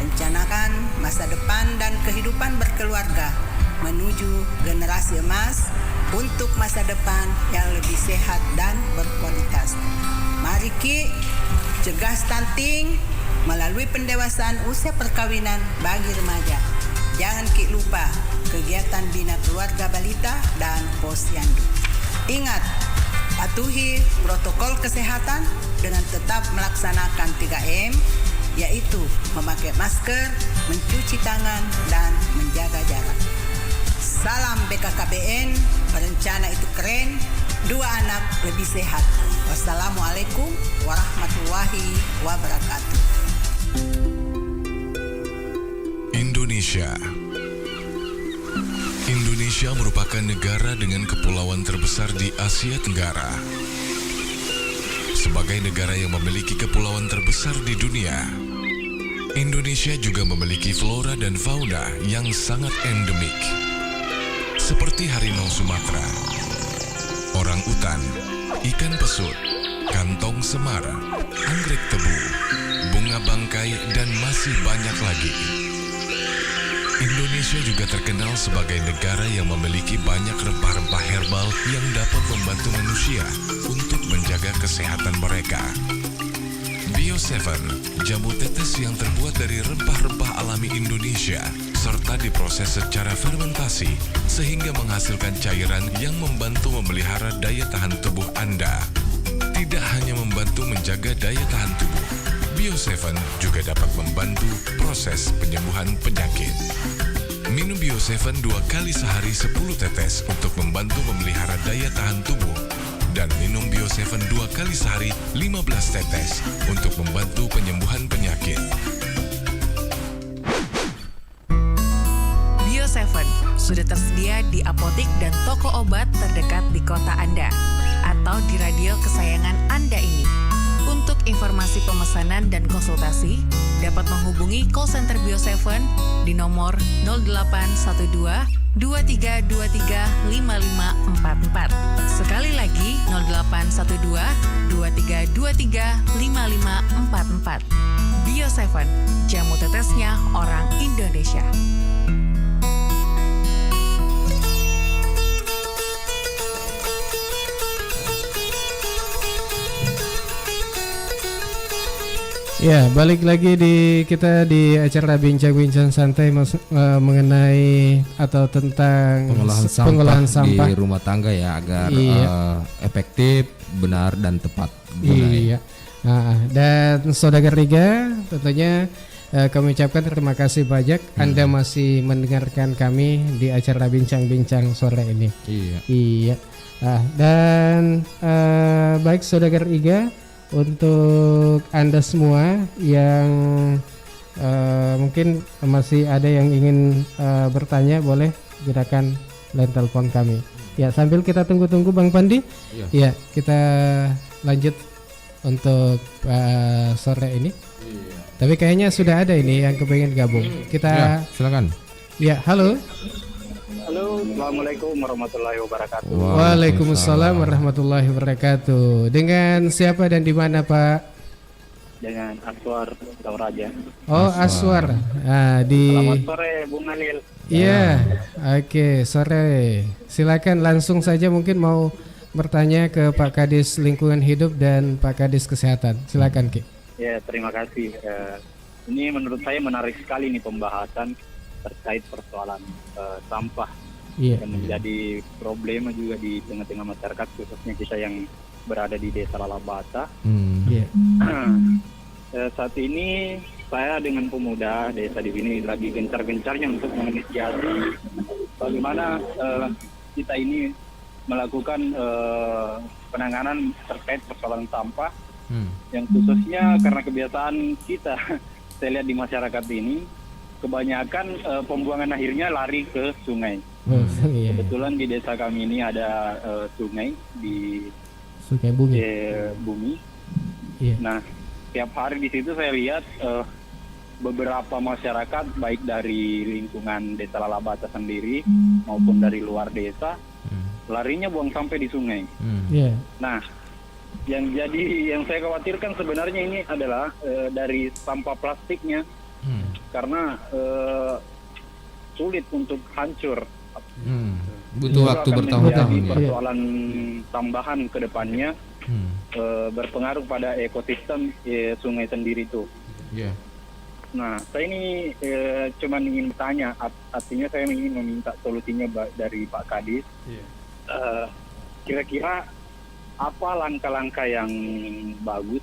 Speaker 7: Rencanakan masa depan dan kehidupan berkeluarga menuju generasi emas untuk masa depan yang lebih sehat dan berkualitas. Mari Ki, cegah stunting melalui pendewasaan usia perkawinan bagi remaja. Jangan Ki lupa kegiatan bina keluarga balita dan posyandu. Ingat, patuhi protokol kesehatan dengan tetap melaksanakan 3M, yaitu memakai masker, mencuci tangan, dan menjaga jarak. Salam BKKBN, berencana itu keren, 2 anak lebih sehat. Wassalamualaikum warahmatullahi wabarakatuh.
Speaker 5: Indonesia merupakan negara dengan kepulauan terbesar di Asia Tenggara. Sebagai negara yang memiliki kepulauan terbesar di dunia, Indonesia juga memiliki flora dan fauna yang sangat endemik, seperti harimau Sumatera, orang utan, ikan pesut, kantong semar, anggrek tebu, bunga bangkai, dan masih banyak lagi. Indonesia juga terkenal sebagai negara yang memiliki banyak rempah-rempah herbal yang dapat membantu manusia untuk menjaga kesehatan mereka. Bio7, jamu tetes yang terbuat dari rempah-rempah alami Indonesia, serta diproses secara fermentasi, sehingga menghasilkan cairan yang membantu memelihara daya tahan tubuh Anda. Tidak hanya membantu menjaga daya tahan tubuh, Bio7 juga dapat membantu proses penyembuhan penyakit. Minum Bio7 2 kali sehari 10 tetes untuk membantu memelihara daya tahan tubuh. Dan minum Bio7 2 kali sehari 15 tetes untuk membantu penyembuhan penyakit.
Speaker 10: Bio7 sudah tersedia di apotik dan toko obat terdekat di kota Anda atau di radio kesayangan Anda ini. Untuk informasi pemesanan dan konsultasi, dapat menghubungi call center Bio7 di nomor 0812 2323 5544. Sekali lagi 0812 2323 5544. Bio7, jamu tetesnya orang Indonesia.
Speaker 1: Ya, balik lagi kita di acara bincang-bincang santai mengenai atau tentang
Speaker 2: pengolahan sampah di rumah tangga ya, agar efektif, benar dan tepat gunanya.
Speaker 1: Iya. Dan Saudara Riga, tentunya kami ucapkan terima kasih banyak Anda masih mendengarkan kami di acara bincang-bincang sore ini. Iya. Dan baik Saudara Riga, untuk Anda semua yang mungkin masih ada yang ingin bertanya, boleh gunakan line telepon kami. Ya, sambil kita tunggu-tunggu Bang Pandi. Ya, kita lanjut untuk sore ini. Tapi kayaknya sudah ada ini yang kepengen gabung. Kita
Speaker 2: silakan.
Speaker 1: Ya, halo.
Speaker 11: Halo, Assalamualaikum warahmatullahi wabarakatuh.
Speaker 1: Waalaikumsalam warahmatullahi wabarakatuh. Dengan siapa dan di mana, Pak?
Speaker 11: Dengan Aswar Sauraja.
Speaker 1: Oh, Aswar.
Speaker 11: Selamat sore, Bung Halil.
Speaker 1: Iya, oke, sore. Silakan langsung saja, mungkin mau bertanya ke Pak Kadis Lingkungan Hidup dan Pak Kadis Kesehatan. Silakan, Ki.
Speaker 11: Ya, terima kasih. Ini menurut saya menarik sekali nih pembahasan terkait persoalan sampah yang menjadi problema juga di tengah-tengah masyarakat, khususnya kita yang berada di Desa Lalabata. Saat ini saya dengan pemuda desa di sini lagi gencar-gencarnya untuk menginisiasi bagaimana kita ini melakukan penanganan terkait persoalan sampah yang khususnya karena kebiasaan kita saya lihat di masyarakat ini kebanyakan pembuangan akhirnya lari ke sungai. Kebetulan di desa kami ini ada sungai di
Speaker 1: Sungai
Speaker 11: Bumi. Nah, tiap hari di situ saya lihat beberapa masyarakat baik dari lingkungan Desa Lalabata sendiri maupun dari luar desa larinya buang sampah di sungai. Nah, yang saya khawatirkan sebenarnya ini adalah dari sampah plastiknya. Karena sulit untuk hancur,
Speaker 2: butuh waktu bertahun-tahun.
Speaker 11: Persoalan tambahan ke depannya berpengaruh pada ekosistem sungai sendiri itu. Nah, saya ini cuma ingin bertanya, artinya saya ingin meminta solusinya dari Pak Kadis. Kira-kira apa langkah-langkah yang bagus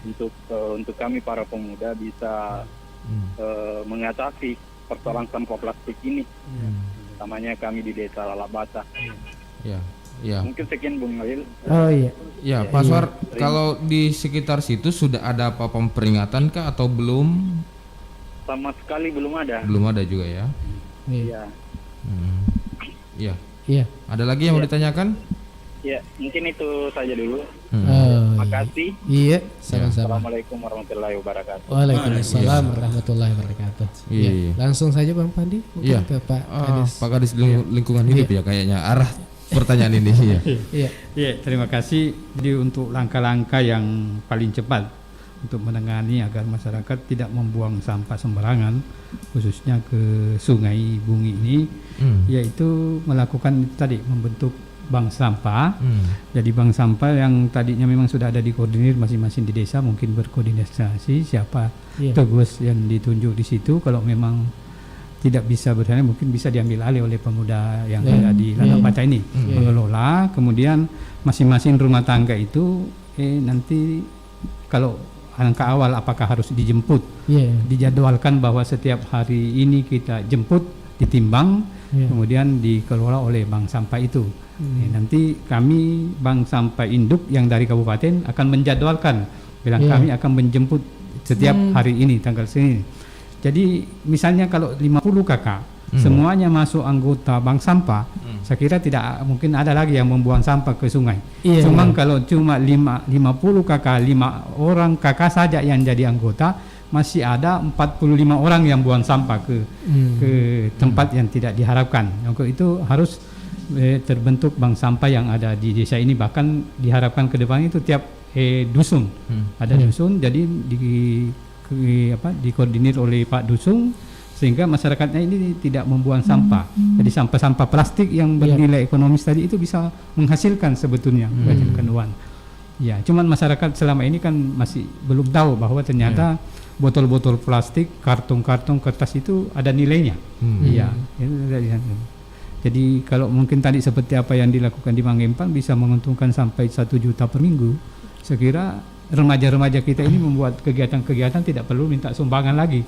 Speaker 11: untuk kami para pemuda bisa mengatasi persoalan sampah plastik ini, utamanya kami di Desa Lalabata.
Speaker 2: Ya.
Speaker 11: Mungkin sekian Bung Khalil.
Speaker 1: Oh iya.
Speaker 2: Ya, Pak Suar, kalau di sekitar situ sudah ada apa peringatan kah atau belum?
Speaker 11: Sama sekali belum ada.
Speaker 2: Belum ada juga ya.
Speaker 11: Iya.
Speaker 2: Iya.
Speaker 1: Iya.
Speaker 2: Ada lagi yang mau ditanyakan?
Speaker 11: Ya, mungkin itu saja dulu.
Speaker 1: Terima
Speaker 11: kasih.
Speaker 1: Iya, sama-sama.
Speaker 11: Assalamualaikum warahmatullahi wabarakatuh.
Speaker 1: Waalaikumsalam warahmatullahi wabarakatuh.
Speaker 2: Iya.
Speaker 1: Langsung saja Bang Pandi, mungkin ke Pak Kadis.
Speaker 2: Pak Kadis lingkungan hidup ya kayaknya arah pertanyaan ini.
Speaker 4: Iya, terima kasih. Jadi untuk langkah-langkah yang paling cepat untuk menangani agar masyarakat tidak membuang sampah sembarangan, khususnya ke Sungai Bungi ini, yaitu melakukan tadi membentuk bank sampah. Jadi bank sampah yang tadinya memang sudah ada dikoordinir masing-masing di desa, mungkin berkoordinasi siapa tugas yang ditunjuk di situ. Kalau memang tidak bisa berjalan, mungkin bisa diambil alih oleh pemuda yang ada di Ladang Baca ini mengelola. Kemudian masing-masing rumah tangga itu nanti kalau langkah awal apakah harus dijemput, dijadwalkan bahwa setiap hari ini kita jemput, ditimbang, kemudian dikelola oleh bank sampah itu. Nanti kami bank sampah induk yang dari kabupaten akan menjadwalkan, bilang kami akan menjemput setiap hari ini tanggal segini. Jadi misalnya kalau 50 kakak semuanya masuk anggota bank sampah, saya kira tidak mungkin ada lagi yang membuang sampah ke sungai. Cuma kalau cuma 50 kakak, 5 orang kakak saja yang jadi anggota, masih ada 45 orang yang buang sampah ke tempat yang tidak diharapkan. Untuk itu harus terbentuk bank sampah yang ada di desa ini, bahkan diharapkan ke depan itu tiap dusun ada dusun, jadi dikoordinir oleh Pak Dusun sehingga masyarakatnya ini tidak membuang sampah. Jadi sampah-sampah plastik yang bernilai ekonomis tadi itu bisa menghasilkan sebetulnya menghasilkan uang. Ya, cuman masyarakat selama ini kan masih belum tahu bahwa ternyata botol-botol plastik, karton-karton kertas itu ada nilainya. Iya. Jadi kalau mungkin tadi seperti apa yang dilakukan di Mangempang bisa menguntungkan sampai 1 juta per minggu. Saya kira remaja-remaja kita ini membuat kegiatan-kegiatan tidak perlu minta sumbangan lagi.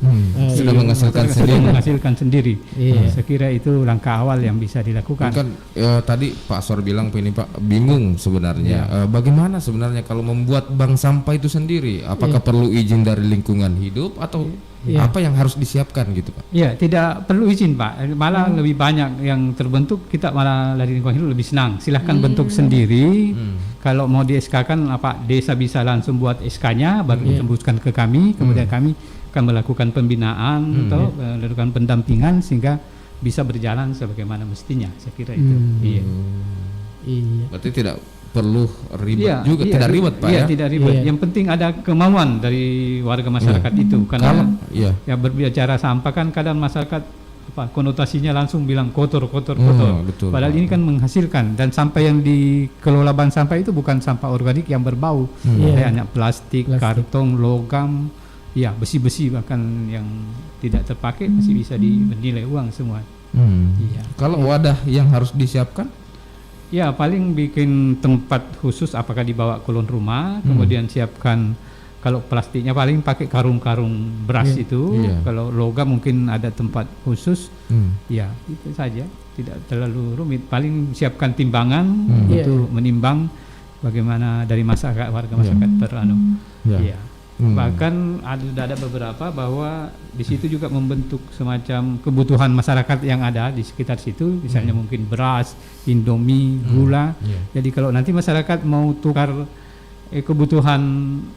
Speaker 2: Sudah
Speaker 4: menghasilkan sendiri. Saya kira itu langkah awal yang bisa dilakukan.
Speaker 2: Kan tadi Pak Suar bilang ini Pak bingung sebenarnya. Bagaimana sebenarnya kalau membuat bank sampah itu sendiri? Apakah perlu izin dari lingkungan hidup atau apa yang harus disiapkan gitu Pak? Ya,
Speaker 4: tidak perlu izin Pak. Malah lebih banyak yang terbentuk, kita malah dari lingkungan hidup lebih senang. Silahkan bentuk sendiri. Kalau mau di-SK-kan desa bisa langsung buat SK-nya baru ditembuskan ke kami, kemudian kami akan melakukan pembinaan atau melakukan pendampingan sehingga bisa berjalan sebagaimana mestinya. Saya kira itu.
Speaker 2: Berarti tidak perlu ribet juga, tidak ribet Pak ya?
Speaker 4: Tidak ribet. Yang penting ada kemauan dari warga masyarakat itu. Karena berbicara sampah kan kadang masyarakat konotasinya langsung bilang kotor.
Speaker 2: Betul,
Speaker 4: padahal ini kan menghasilkan, dan sampah yang dikelola bank sampah itu bukan sampah organik yang berbau, hanya plastik, karton, logam, besi-besi bahkan yang tidak terpakai masih bisa dinilai uang semua.
Speaker 2: Kalau wadah yang harus disiapkan?
Speaker 4: Ya, paling bikin tempat khusus, apakah dibawa ke rumah, kemudian siapkan. Kalau plastiknya paling pakai karung-karung beras itu. Kalau logam mungkin ada tempat khusus. Ya, itu saja. Tidak terlalu rumit. Paling siapkan timbangan untuk menimbang bagaimana dari masyarakat, warga masyarakat Bahkan ada beberapa bahwa di situ juga membentuk semacam kebutuhan masyarakat yang ada di sekitar situ. Misalnya mungkin beras, Indomie, gula. Jadi kalau nanti masyarakat mau tukar kebutuhan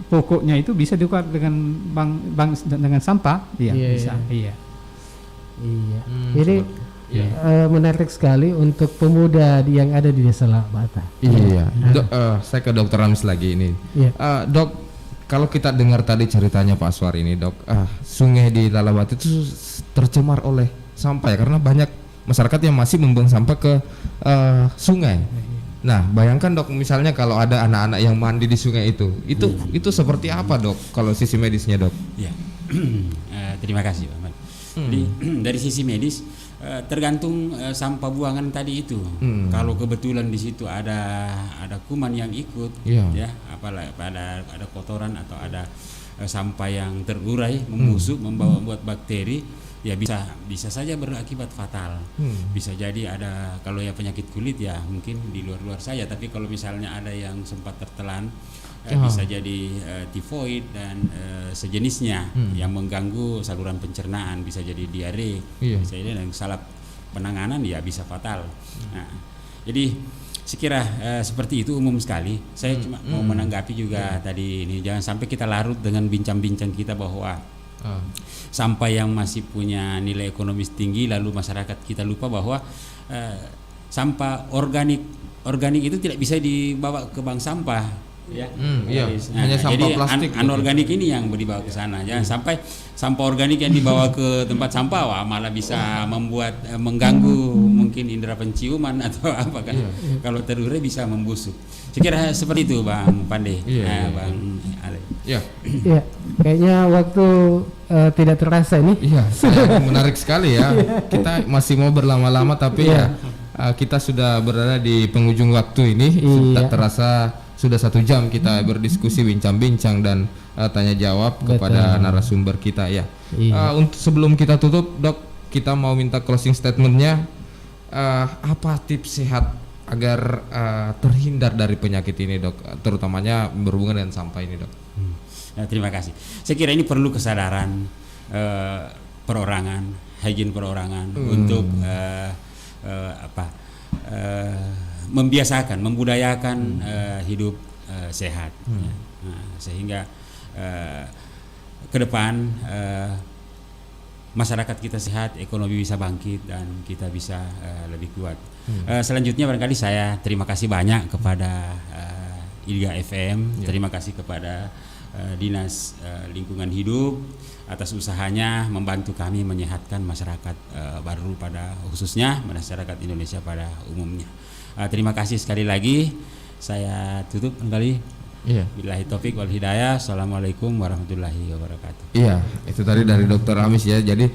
Speaker 4: pokoknya itu bisa ditukar dengan bank dengan sampah, bisa.
Speaker 1: Jadi menarik sekali untuk pemuda yang ada di Desa Labata.
Speaker 2: Saya ke Dr. Ramis lagi ini. Dok, kalau kita dengar tadi ceritanya Pak Suar ini Dok, sungai di Lalabata itu tercemar oleh sampah ya, karena banyak masyarakat yang masih membuang sampah ke sungai. Nah, bayangkan Dok, misalnya kalau ada anak-anak yang mandi di sungai itu seperti apa Dok kalau sisi medisnya Dok?
Speaker 3: Ya, terima kasih Pak. Jadi dari sisi medis tergantung sampah buangan tadi itu. Kalau kebetulan di situ ada kuman yang ikut, ada kotoran atau ada sampah yang terurai membusuk membawa buat bakteri, ya bisa saja berakibat fatal. Bisa jadi ada, kalau ya penyakit kulit ya mungkin di luar saya, tapi kalau misalnya ada yang sempat tertelan bisa jadi tifoid dan sejenisnya yang mengganggu saluran pencernaan, bisa jadi diare, bisa jadi dan salah penanganan ya bisa fatal. Nah, jadi sekira seperti itu umum sekali. Saya cuma mau menanggapi juga tadi ini, jangan sampai kita larut dengan bincang-bincang kita bahwa sampah yang masih punya nilai ekonomis tinggi, lalu masyarakat kita lupa bahwa sampah organik itu tidak bisa dibawa ke bank sampah, ya.
Speaker 2: Hanya sampah
Speaker 3: jadi
Speaker 2: plastik.
Speaker 3: Anorganik ini yang dibawa ke sana. Jangan sampai sampah organik yang dibawa ke tempat sampah malah bisa mengganggu mungkin indera penciuman atau apa kan. Kalau terurai bisa membusuk. Sekira seperti itu Bang Pande, Bang Ale.
Speaker 1: Ya, kayaknya waktu tidak terasa ini.
Speaker 2: Iya, menarik sekali ya. Kita masih mau berlama-lama tapi kita sudah berada di penghujung waktu ini. Tak terasa sudah 1 jam kita berdiskusi, bincang-bincang dan tanya jawab kepada narasumber kita ya. Untuk sebelum kita tutup, Dok, kita mau minta closing statementnya. Apa tips sehat agar terhindar dari penyakit ini, Dok, terutamanya berhubungan dengan sampah ini, Dok?
Speaker 3: Terima kasih. Saya kira ini perlu kesadaran perorangan, hygiene perorangan untuk membiasakan, membudayakan hidup sehat, sehingga ke depan masyarakat kita sehat, ekonomi bisa bangkit dan kita bisa lebih kuat. Selanjutnya barangkali saya terima kasih banyak kepada IDGA FM, terima kasih kepada Dinas Lingkungan Hidup atas usahanya membantu kami menyehatkan masyarakat baru pada khususnya masyarakat Indonesia pada umumnya. Terima kasih sekali lagi. Saya tutup kembali. Billahi taufik wal hidayah. Assalamualaikum warahmatullahi wabarakatuh.
Speaker 2: Iya, itu tadi dari Dr. Amis ya. Jadi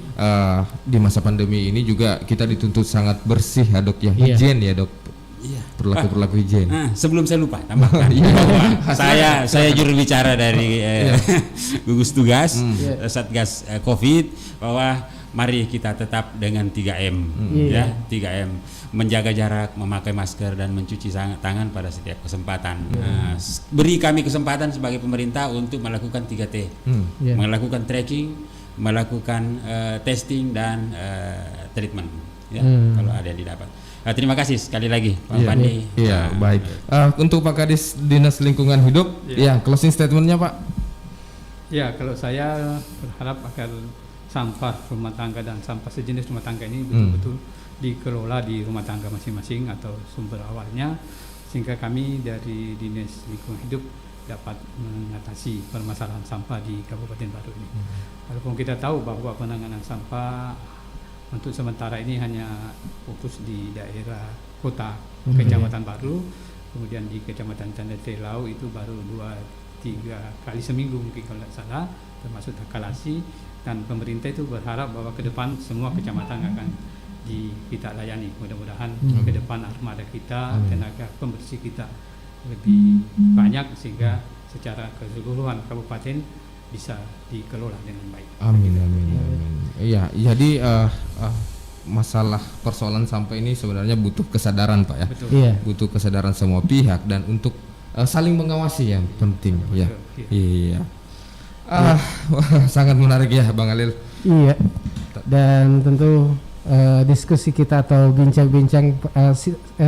Speaker 2: di masa pandemi ini juga kita dituntut sangat bersih ya, Dok ya. Higien ya, Dok. Perilaku higien.
Speaker 3: Sebelum saya lupa tambahkan. saya juru bicara dari gugus tugas Satgas Covid, bahwa mari kita tetap dengan 3M ya, 3M, menjaga jarak, memakai masker dan mencuci tangan pada setiap kesempatan. Beri kami kesempatan sebagai pemerintah untuk melakukan 3T, melakukan tracking, melakukan testing dan treatment ya, kalau ada yang didapat. Terima kasih sekali lagi Pak Pandi.
Speaker 2: Iya, baik. Untuk Pak Kadis Dinas Lingkungan Hidup, closing statementnya Pak.
Speaker 4: Ya, kalau saya berharap agar sampah rumah tangga dan sampah sejenis rumah tangga ini betul-betul dikelola di rumah tangga masing-masing atau sumber awalnya, sehingga kami dari Dinas Lingkungan Hidup dapat mengatasi permasalahan sampah di Kabupaten Baru ini. Walaupun kita tahu bahwa penanganan sampah untuk sementara ini hanya fokus di daerah kota Kecamatan Baru, kemudian di Kecamatan Candatelau itu baru 2-3 kali seminggu mungkin kalau tidak salah, termasuk Takalasi, dan pemerintah itu berharap bahwa ke depan semua kecamatan akan kita layani. Mudah-mudahan ke depan armada kita, tenaga pembersih kita lebih banyak sehingga secara keseluruhan kabupaten bisa dikelola dengan baik.
Speaker 2: Amin. Iya, jadi masalah persoalan sampah ini sebenarnya butuh kesadaran Pak ya.
Speaker 4: Betul.
Speaker 2: Butuh kesadaran semua pihak dan untuk saling mengawasi yang penting.
Speaker 4: Betul.
Speaker 2: Iya. Sangat menarik ya Bang Alil.
Speaker 1: Iya. Dan tentu diskusi kita atau bincang-bincang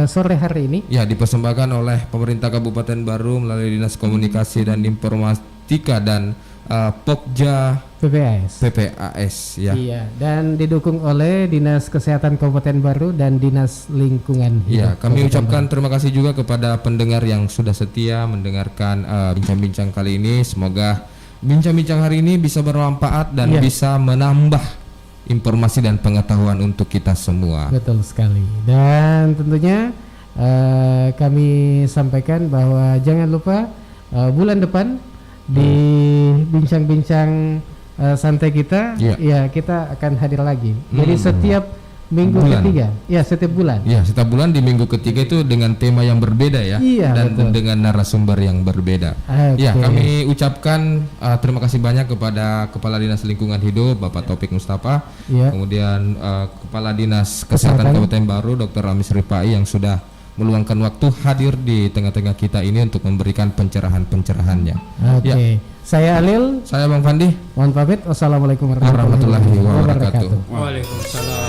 Speaker 1: sore hari ini
Speaker 2: dipersembahkan oleh pemerintah Kabupaten Baru melalui Dinas Komunikasi dan Informatika dan Pokja PPAS ya.
Speaker 1: Iya, dan didukung oleh Dinas Kesehatan Kabupaten Baru dan Dinas Lingkungan Hidup.
Speaker 2: Iya, kami ucapkan terima kasih juga kepada pendengar yang sudah setia mendengarkan bincang-bincang kali ini. Semoga bincang-bincang hari ini bisa bermanfaat dan bisa menambah informasi dan pengetahuan untuk kita semua.
Speaker 1: Betul sekali. Dan tentunya kami sampaikan bahwa jangan lupa bulan depan di bincang-bincang santai kita, kita akan hadir lagi. Jadi setiap Minggu ketiga, ya setiap bulan.
Speaker 2: Ya, setiap bulan di minggu ketiga itu dengan tema yang berbeda ya, dan dengan narasumber yang berbeda. Ya, kami ucapkan terima kasih banyak kepada Kepala Dinas Lingkungan Hidup Bapak Taufik Mustafa, kemudian Kepala Dinas Kesehatan Kabupaten Baru Dr. Ramis Ripai yang sudah meluangkan waktu hadir di tengah-tengah kita ini untuk memberikan pencerahan-pencerahannya.
Speaker 1: Oke. Saya Alil,
Speaker 2: saya Bang Fandi.
Speaker 1: Mohon pamit. Wassalamualaikum
Speaker 2: warahmatullahi wabarakatuh.
Speaker 4: Waalaikumsalam.